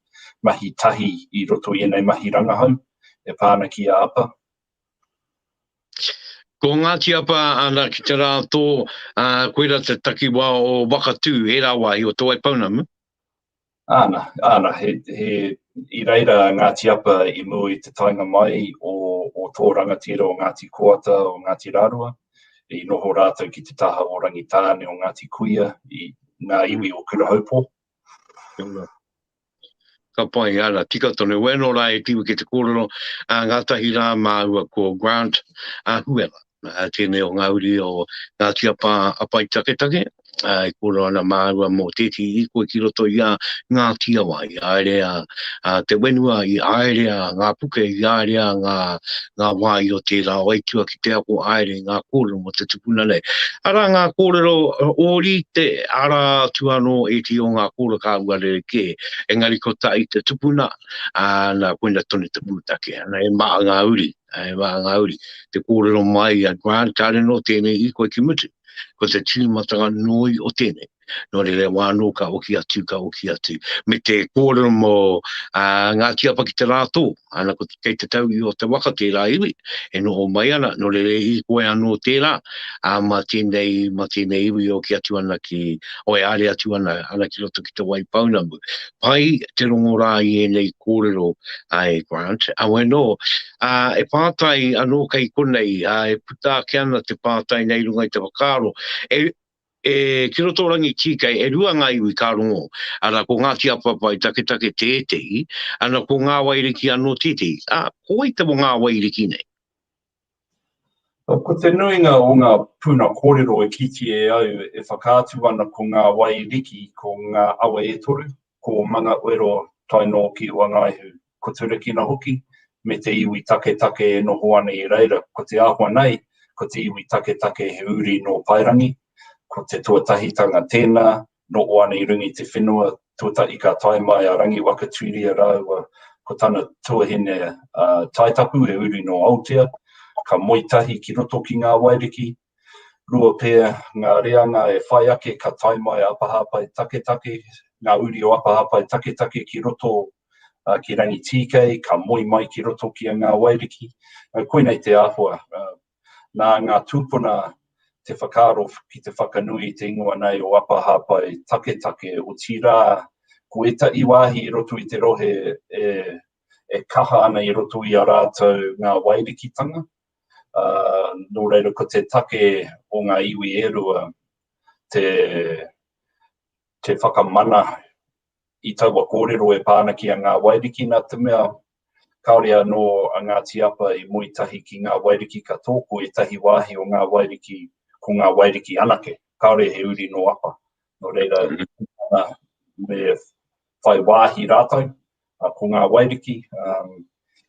mahi tahi I roto I nei mahi rangahau, e pāna ki a Apa. Ko Ngāti Apa ana ki te rātō, koera te takiwa o wakatū, e rawa I o tōai paunamu? Ana, I reira Ngāti Apa I mua I te tainga mai o tō rangatira o Ngāti Koata o Ngāti Rārua, I noho rātou ki te taha o rangitāne o Ngāti Kuia I ngā iwi o Kurahaupo. Ka pai ana, tika tonu weno rā e tiwi ki te kōrero, ngātahi rā māua ko Grant Huwyler, tēnei o ngā uri o Ngāti Apa Hāpaitaketake, I kōrero ana māua mō tēti hīkoi ki roto I a Ngāti Apa, I aerea te wenua, I aerea ngā puke, I aerea ngā wai o tērā waitua ki te ako aere ngā kōrero mo te tupuna nei. Ara ngā kōrero ori te ara tuano e ti o ngā kōrero ka uare ke, engari ko ta I te tupuna, nā koina tonu te pūtake, ana e maa ngā uri, te kōrero mai a Grant, kāre no tēnei hīkoi ki mutu. Ko te tīmatanga noi o tēnei. no le wāno ka oki atu, me te kōrero mo Ngati Apa ki te rātō, ana ko kei te tau i o te waka tērā iwi, e no o mai ana, no le hīkoi anō tērā, ma tēnei iwi o ki atu ana ki, o e are atu ana ki roto ki te waipaunamu. Pai te rongo rā i e nei kōrero ai Grant, a weno, e pātai anō kai konei, e puta ke ana te pātai nei runga i te whakaro, ki roto rangi tikai, e rua ngā iwi ka rongo, ana ko Ngati Apa Hāpaitaketake tētei, ana ko Ngā Waiariki anō tētei, ko i te mo Ngā Waiariki nei? Ko te nuinga o ngā puna kōrero e kiti e au, e whakaatu ana ko Ngā Waiariki, ko Ngā awa e toru, ko manga uero taino ki Wangaihu, ko te rekina hoki, me te iwi taketake e noho ana i reira, ko te āhua nei, ko te iwi taketake he uri no Pairangi, ko te tuatahitanga tēnā, no o ana i rungi te whenua, tuatahi ka tai mai a rangi waka tuiria Raua, ko tana tuahine taitapu he uri no Aotea, ka moitahi ki roto ki Ngā Waiariki, rua pēr ngā reanga e whai ake ka tai mai Apa Hāpaitaketake, ngā uri o Apa Hāpaitaketake ki roto ki rangi tīkei, ka moi mai ki roto ki a Ngā Waiariki, koinei te āhua, nā ngā tūpuna te whakaro ki te whakanui te ingoa nei o Apa Hāpaitaketake o tirā, ko etahi wāhi i roto i te rohe e kaha ana i roto i a rātou Ngā Waiarikitanga. Nō reira ko te take o ngā iwi e rua, te whakamana i taua kōrero e pāna ki a Ngā Waiariki nā te mea, kaurea no a Ngāti Apa i muitahi ki Ngā Waiariki ka tōku e tahi wāhi o Ngā Waiariki ko Ngā Waiariki anake, kaore he uri no Apa. No reira, me whai wāhi rātou, ko Ngā Waiariki,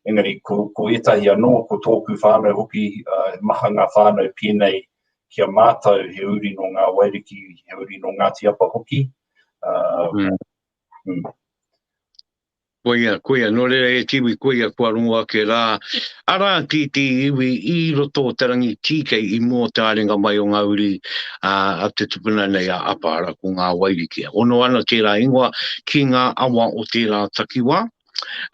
engari ko etahi anō, ko tōku whānau hoki, maha ngā whānau pēnei kia mātou he uri no Ngā Waiariki, he uri no Ngāti Apa hoki. Koia, no reira e tiwi koia kua rongoa ke rā. Ara ki te iwi i roto o te rangi tīkei i mō te arenga mai o ngā uri a te tūpuna nei a Apa ara ko Ngā Waiariki. Ono ana tērā ingoa ki ngā awa o tērā takiwā.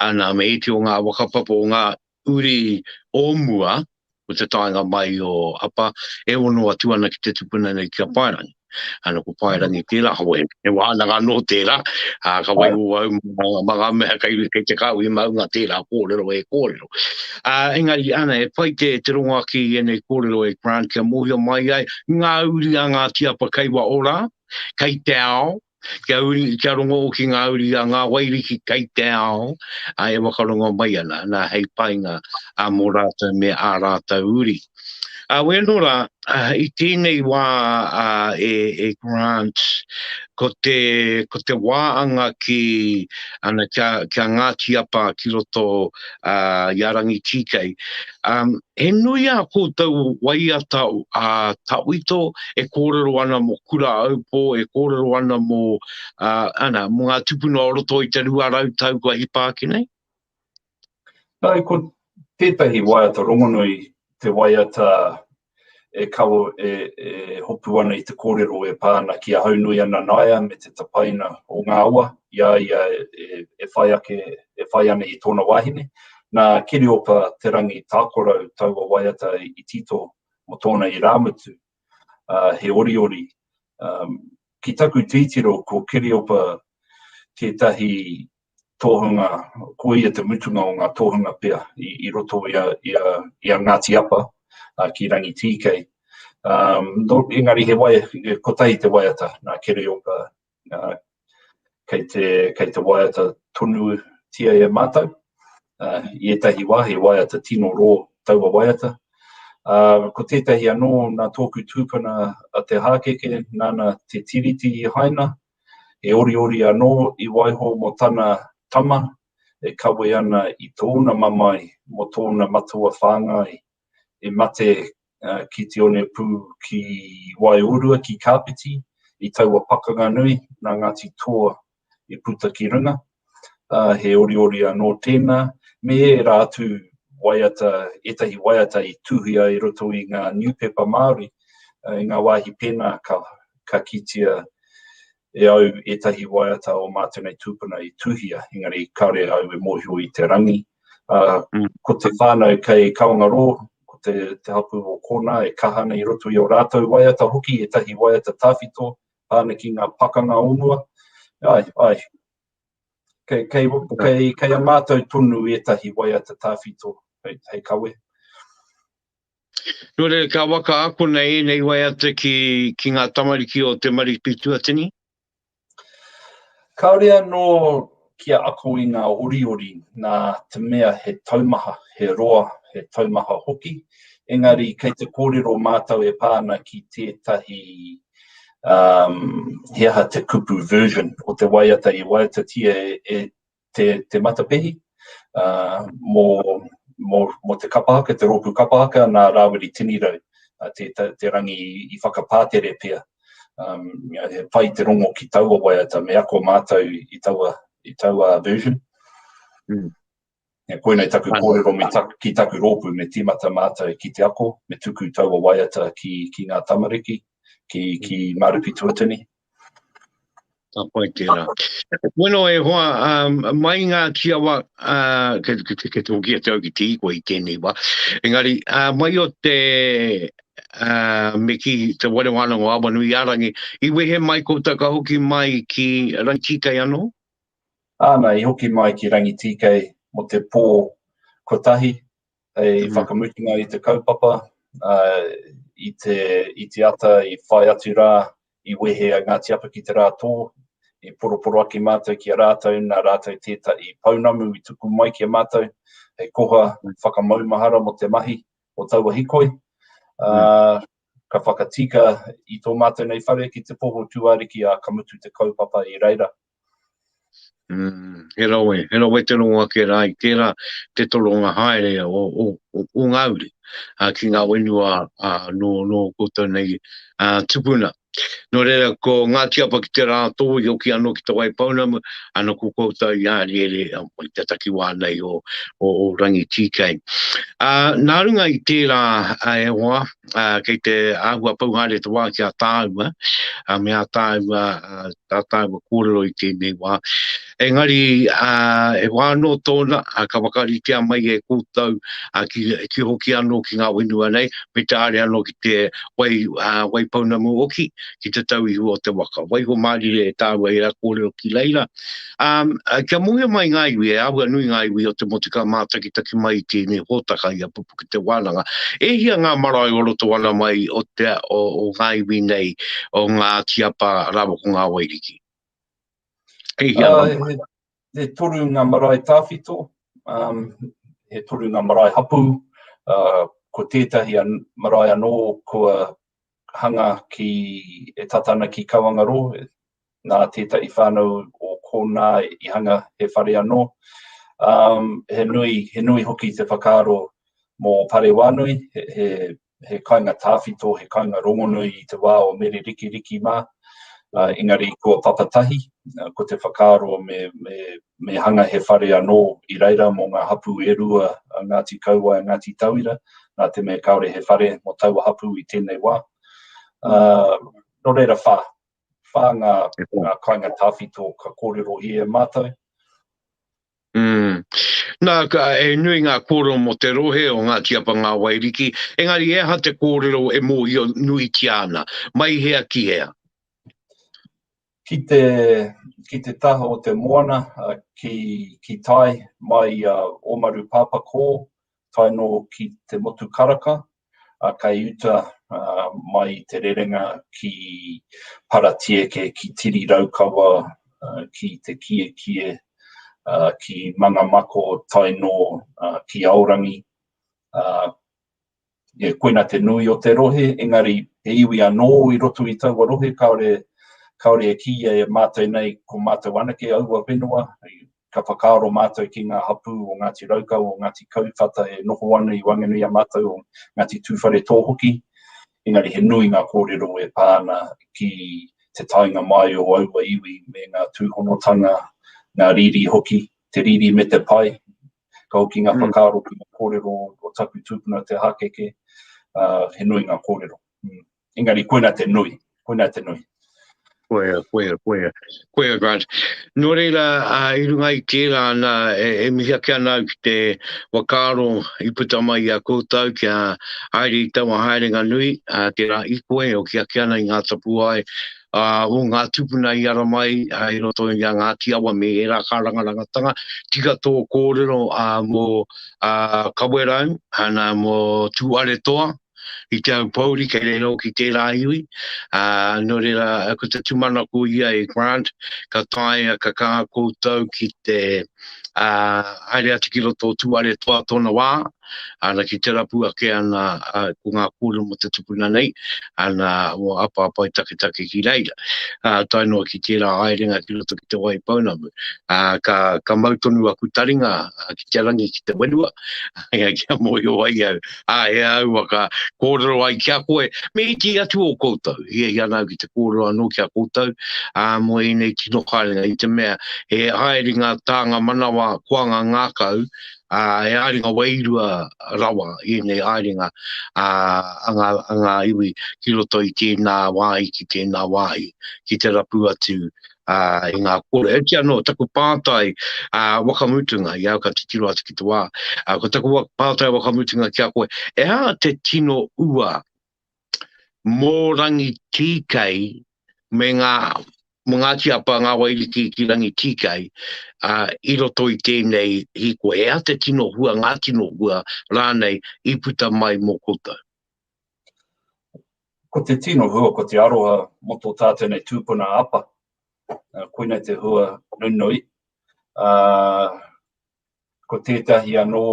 Ana me iti o ngā wakapapa o ngā uri o mua o te taenga mai o Apa, e ono atu ana ki te tūpuna nei ki a Pairangi. Ana ko Pairangi tērā, hawa e wānanga no tērā, ka wai ua mga mea kei te kau i maunga tērā kōrero e kōrero. Engari ana e pai te rongoa ki e nei kōrero e Grant kia mohia mai ai, ngā uri a Ngāti Apa kei wa ora, kei te ao, kia rongo o ki ngā uri a Ngā Waiariki kei te ao, e wakarongo mai ana, nā hei painga a mō rātou me a rātou uri. Wenora, i tēnei wā e Grant, ko te wāanga ki ana kia Ngāti Apa ki roto i arangi tīkei. He nui a kōtau waiata tauito, e kōrero ana mo kura aupo, e kōrero ana mo ngā tupuna o roto i te rua rautau kua hipa ki nei? Nai, ko tētahi waiata rongonui, te waiata e kawo e hopu ana i te kōrero e pāna ki a haunui ana naia me te tapaina o ngā ua, ia e whai ana i tōna wahine. Nā kiri opa te rangi tākorau taua waiata i tito mo tōna i rāmutu, he oriori. Ki taku tītiro ko kiri opa tētahi tōhunga, ko ia te mutunga o ngā tōhunga pea i roto i a Ngāti Apa ki rangi tīkei. Engari he wai, ko tahi te waiata nā kere opa kei te waiata tonu tia e mātau. I etahi wā he waiata tino ro taua waiata. Ko tētahi anō nā tōku tūpuna a te hākeke, nāna te tiriti i haina, e ori anō i waiho mo tana tama, e kawe ana i tōna mamai, mo tōna matua whāngai, e mate ki te one pū ki Waiorua, ki Kāpiti, i taua pakanga nui, nā Ngāti Toa i puta ki runga. He ori anō tēnā, me e rātu waiata, etahi waiata i tuhia i roto i ngā niupepa Māori, i ngā wāhi pēnā ka kitia e au etahi waiata o mātou nei tūpuna i tuhia, engari kaore au e mōhio i te rangi. Ko te whānau kei Kawerau, ko te hapu o kōna, e kahana i roto i o rātou waiata hoki, etahi waiata tāwhito, pāna ki ngā pakanga onua. Ai. Kei a mātou tonu etahi waiata tāwhito, hei kawe. Nō re, ka waka ako nei waiata ki ngā tamariki o te maripitu atini? Kaurea no kia ako i ngā ori, nā te mea he taumaha, he roa, he taumaha hoki. Engari, kei te kōrero mātou e pāna ki tētahi he aha te kupu version o te waiata i waiata tia te matapehi. Mo te kapahaka, te roku kapahaka, nā rāweri tinirau, te rangi i whakapātere pia. He pai te rongo ki taua waiata, me ako mātou i taua version. Koe nei taku kōrero ki taku rōpu me tīmata mātou ki te ako, me tuku taua waiata ki ngā tamariki, ki Maripitu atini. Pai tērā. Bueno e hoa, mai ngā tiawa, ke te hoki te au ki te hīkoi i tēnei wā. Engari, mai o te me ki te Wānanga awa nui arangi, i wehe mai ko taka hoki mai ki rangi tikai anō? Āna, i hoki mai ki rangi tikai mo te pō kotahi, i whakamutinga i te kaupapa, i te ata, i whai atu rā, i wehe a Ngāti Apa ki te rā tō, i poroporo aki mātou ki a rātou, nā rātou tētai paunamu i tuku mai ki a mātou, hei koha whakamaumahara mo te mahi o taua hīkoi. Ka whakatika i tō mātou nei whare ki te poho tuariki a kamutu te kaupapa i reira. He raue te ronga ke rai, tērā te toronga haere o ngauri ki ngā wenua no koutou nei tūpuna. Nō reira, ko Ngāti Apa ki te rā tō, i oki anō ki te waipaunamu, anō ko koutou i āriere i te taki wānei o rangi tīkei. Nā runga i tērā e hoa, kei te āhua pauhare te wā ki a tāua, me a tāua kōrero i tēnei wā. Engari, e wāno tōna, ka wakaritea mai e koutou, ki hoki anō ki ngā wenua nei, me te are anō ki te waipaunamu oki, ki te tau ihu o te waka. Waiho mārire e tāua e a kōrero ki leira. Kia muhe mai ngā iwi, e aua nui ngā iwi o te motika mātaki taki mai tēnei hōtaka i a Pupuke Te Wānanga. E hia ngā marae o roto wana mai o ngā iwi nei o Ngāti Apa rawa ko Ngā Waiariki. He toru ngā marae tāwhito, he toru ngā marae hapu, ko tētahi marae anō kua hanga ki e tatana ki Kawerau, nā tētahi whānau o kōna i hanga he whare anō. He nui hoki te whakaaro mō pare wānui, he kainga tāwhito, he kainga rongonui i te wā o mere riki mā. Engari kua papatahi, ko te whakaaro me hanga he whare anō i reira mō ngā hapu e rua Ngāti Kaua e Ngāti Tauira, nā te mea kaore he whare mō taua hapu i tēnei wā. Nō reira whā ngā kainga tāwhito ka kōrero i e mātou. Nā, e nui ngā kōrero mo te rohe o Ngāti Apa Ngā Waiariki, engari e ha te kōrero e mōhio nui ki ana, mai hea ki hea. Ki te taha o te moana, ki tai mai omaru pāpako, tai no ki te motu karaka, kai uta mai te rerenga ki paratieke, ki tiri raukawa, ki te kie, ki manga mako, tai no ki aurangi. Koina te nui o te rohe, engari he iwi anō i roto i taua rohe, kaore e kia e mātou nei ko mātou anake aua whenua, ka whakaaro mātou ki ngā hapu o Ngāti Raukau, o Ngāti Kauwhata e noho ana i wanganui a mātou o Ngāti Tūwhare Tōhoki. Engari he nui ngā kōrero e pāna ki te tainga mai o aua iwi me ngā tūhonotanga, ngā riri hoki, te riri me te pai, ka hoki ngā whakaaro ki ngā kōrero o taku tūpuna te hakeke, he nui ngā kōrero. Engari koina te nui. Koea, Grant. Nō reira, I runga I tērā na e mihia kia nau ki te wakaro I puta mai a koutou kia haere I taua haerenga nui, tērā hīkoi o kia nau I ngā tapu ai, o ngā tūpuna I ara mai, I roto I a Ngāti Apa me e rā kārangarangatanga, tika tō kōrero mō Kawerau, ana mō tūare toa, I te au pauri kei rero ki tērā iwi. Nō reira, ko te tūmana ko ia e Grant, ka tae ka kā koutou ki te haere ati ki roto tūare toa tōna wā, ana ki te rapu ake ana ko ngā kōrero mo te tupuna nei, ana o Apa Hāpaitaketake ki reira. Tai noa ki tērā haerenga ki roto ki te wai paunamu. Ka mautonu aku taringa ki te rangi ki te wenua, kia mo i o ai au. E au waka kōrero ai kia koe, me iti atu o koutou. Ia nau ki te kōrero anō kia koutou, mo i nei tino haerenga I te mea, he haerenga tānga manawa kuanga ngākau, e haerenga wairua rawa, I nei haerenga ngā iwi ki roto I tēnā wāi ki tēnā wāi, ki te rapu atu I ngā kore. E kia no, taku pātai wakamutunga, I au ka titiro atu ki te wā, ko taku pātai wakamutunga kia koe, e hā te tino ua mō rangi tīkei me mo Ngati Apa, Ngā Waiariki ki rangi tīkei, I roto I tēnei hīkoi. E hā te tino hua, ngā tino hua, rānei, I puta mai mō koutou. Ko te tino hua, ko te aroha mo tō tātene tūpuna apa. Koina te hua nunui. Ko tētahi anō,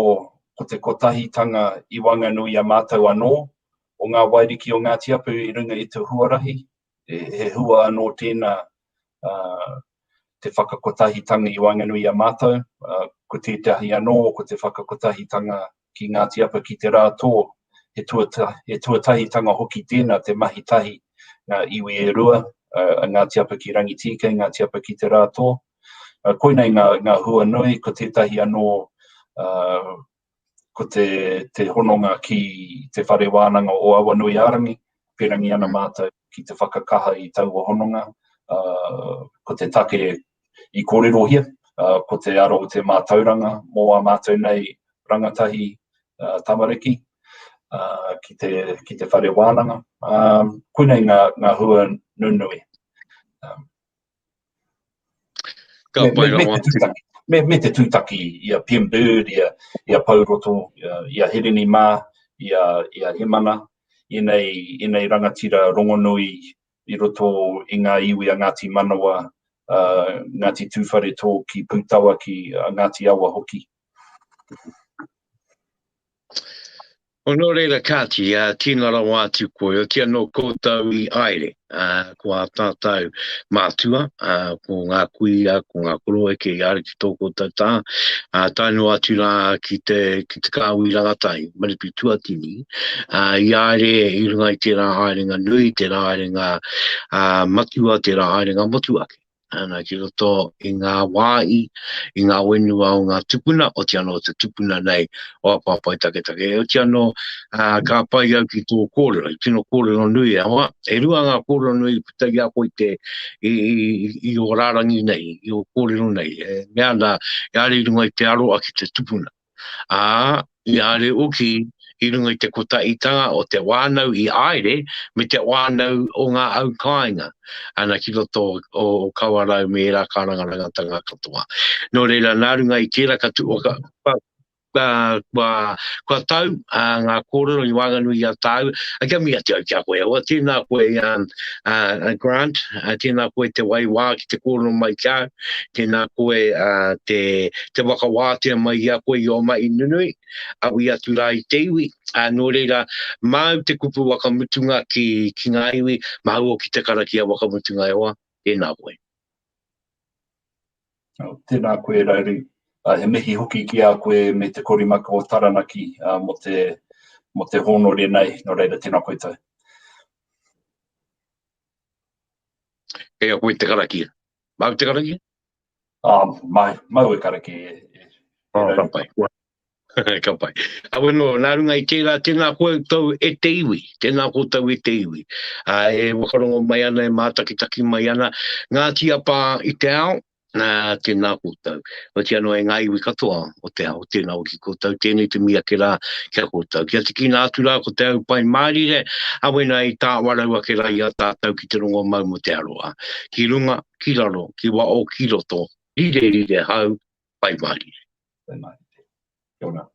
ko te kotahitanga I Wanganui a mātou anō, o Ngā Waiariki o Ngāti Apa I runga I te huarahi. He hua anō tēnā te whakakotahitanga I Wanganui a mātou. Ko tētahi anō, ko te whakakotahitanga ki Ngāti Apa ki te rā tō. He tuatahitanga hoki tēnā te mahitahi ngā iwi e rua, Ngāti Apa ki rangi tīkei, Ngāti Apa ki te rā tō. Koinei ngā hua nui, ko tētahi anō, ko te hononga ki te whare wānanga o awa nui arangi, perangi ana mātou ki te whakakaha I taua hononga, ko te take I kōrero hia, ko te aro o te mātauranga, mō a mātou nei rangatahi tamariki, ki te whare wānanga. Koinei ngā hua nunui. Me te tūtaki, ia PM Bird, ia pauroto, ia Herini Mā, ia Hemana, I nei rangatira rongonui I roto I ngā iwi a Ngāti Manawa, Ngāti Tūwhare tō ki Pūtawa ki Ngāti Awa hoki. O nō reira kāti, tīna rawa atu koe, o kia no koutou I aere, ko a tātou mātua, ko ngā kuia, ko ngā koroe, ke I are ki tō koutou tā, taino atu rā ki te kāui rangatai, maripi tuatini, I aere I runga I tērā haerenga nui, tērā haerenga matua, tērā haerenga motuake. Ana ki roto I ngā wāi, I ngā wenua o ngā tūpuna, o te anō te tūpuna nei o Apa Hāpaitaketake. O te anō ka pai au ki tō kōrero, I tino kōrero nui awa. E rua ngā kōrero nui putai a koe I o rārangi nei, I o kōrero nei. Mea nā, I are I runga I te aroa ki te tūpuna. I are oki I runga I te kotaitanga o te wānau I aere, me te wānau o ngā au kāinga. Ana ki roto o Kawerau me rā kārangarangatanga katoa. Nō reira, nā runga I tērā katoa, kua tau, ngā kōrero I Wanganui a tau, kia mi ati au kia koe, o tēnā koe Grant, tēnā koe te wai wā ki te kōrero mai kia, tēnā koe te wakawātea mai ia koe I o mai nunui, awi atu rā I te iwi, nō reira, mau te kupu wakamutunga ki ngā iwi, mau o ki te karakia wakamutunga e oa, tēnā koe. Tēnā koe Rauru. He mihi hoki ki a koe me te korimaka o Taranaki mo te honore nei, no reira tēnā koe tau. Kei a koe te karakia. Mau te karakia? Mau e karakia. Rapai. Ka pai. Awe no, nā runga I tēnā koe tau e te iwi. Tēnā koe tau e te iwi. E wakarongo mai ana, e mātakitaki mai ana. Ngāti Apa I te ao, nā tēnā koe tau. O te ano e ngā iwi katoa o te ao, tēnā o ki koe tau. Tēnei te mia ke rā kia koe tau. Kia te kina atu rā ko te au pai mārire, awe nā I tā waraua ke rā I a tātau ki te rongo mau mo te aroa. Ki runga, ki raro, ki wa o ki roto. Rire hau, pai mārire. Pai mārire. Kia ora.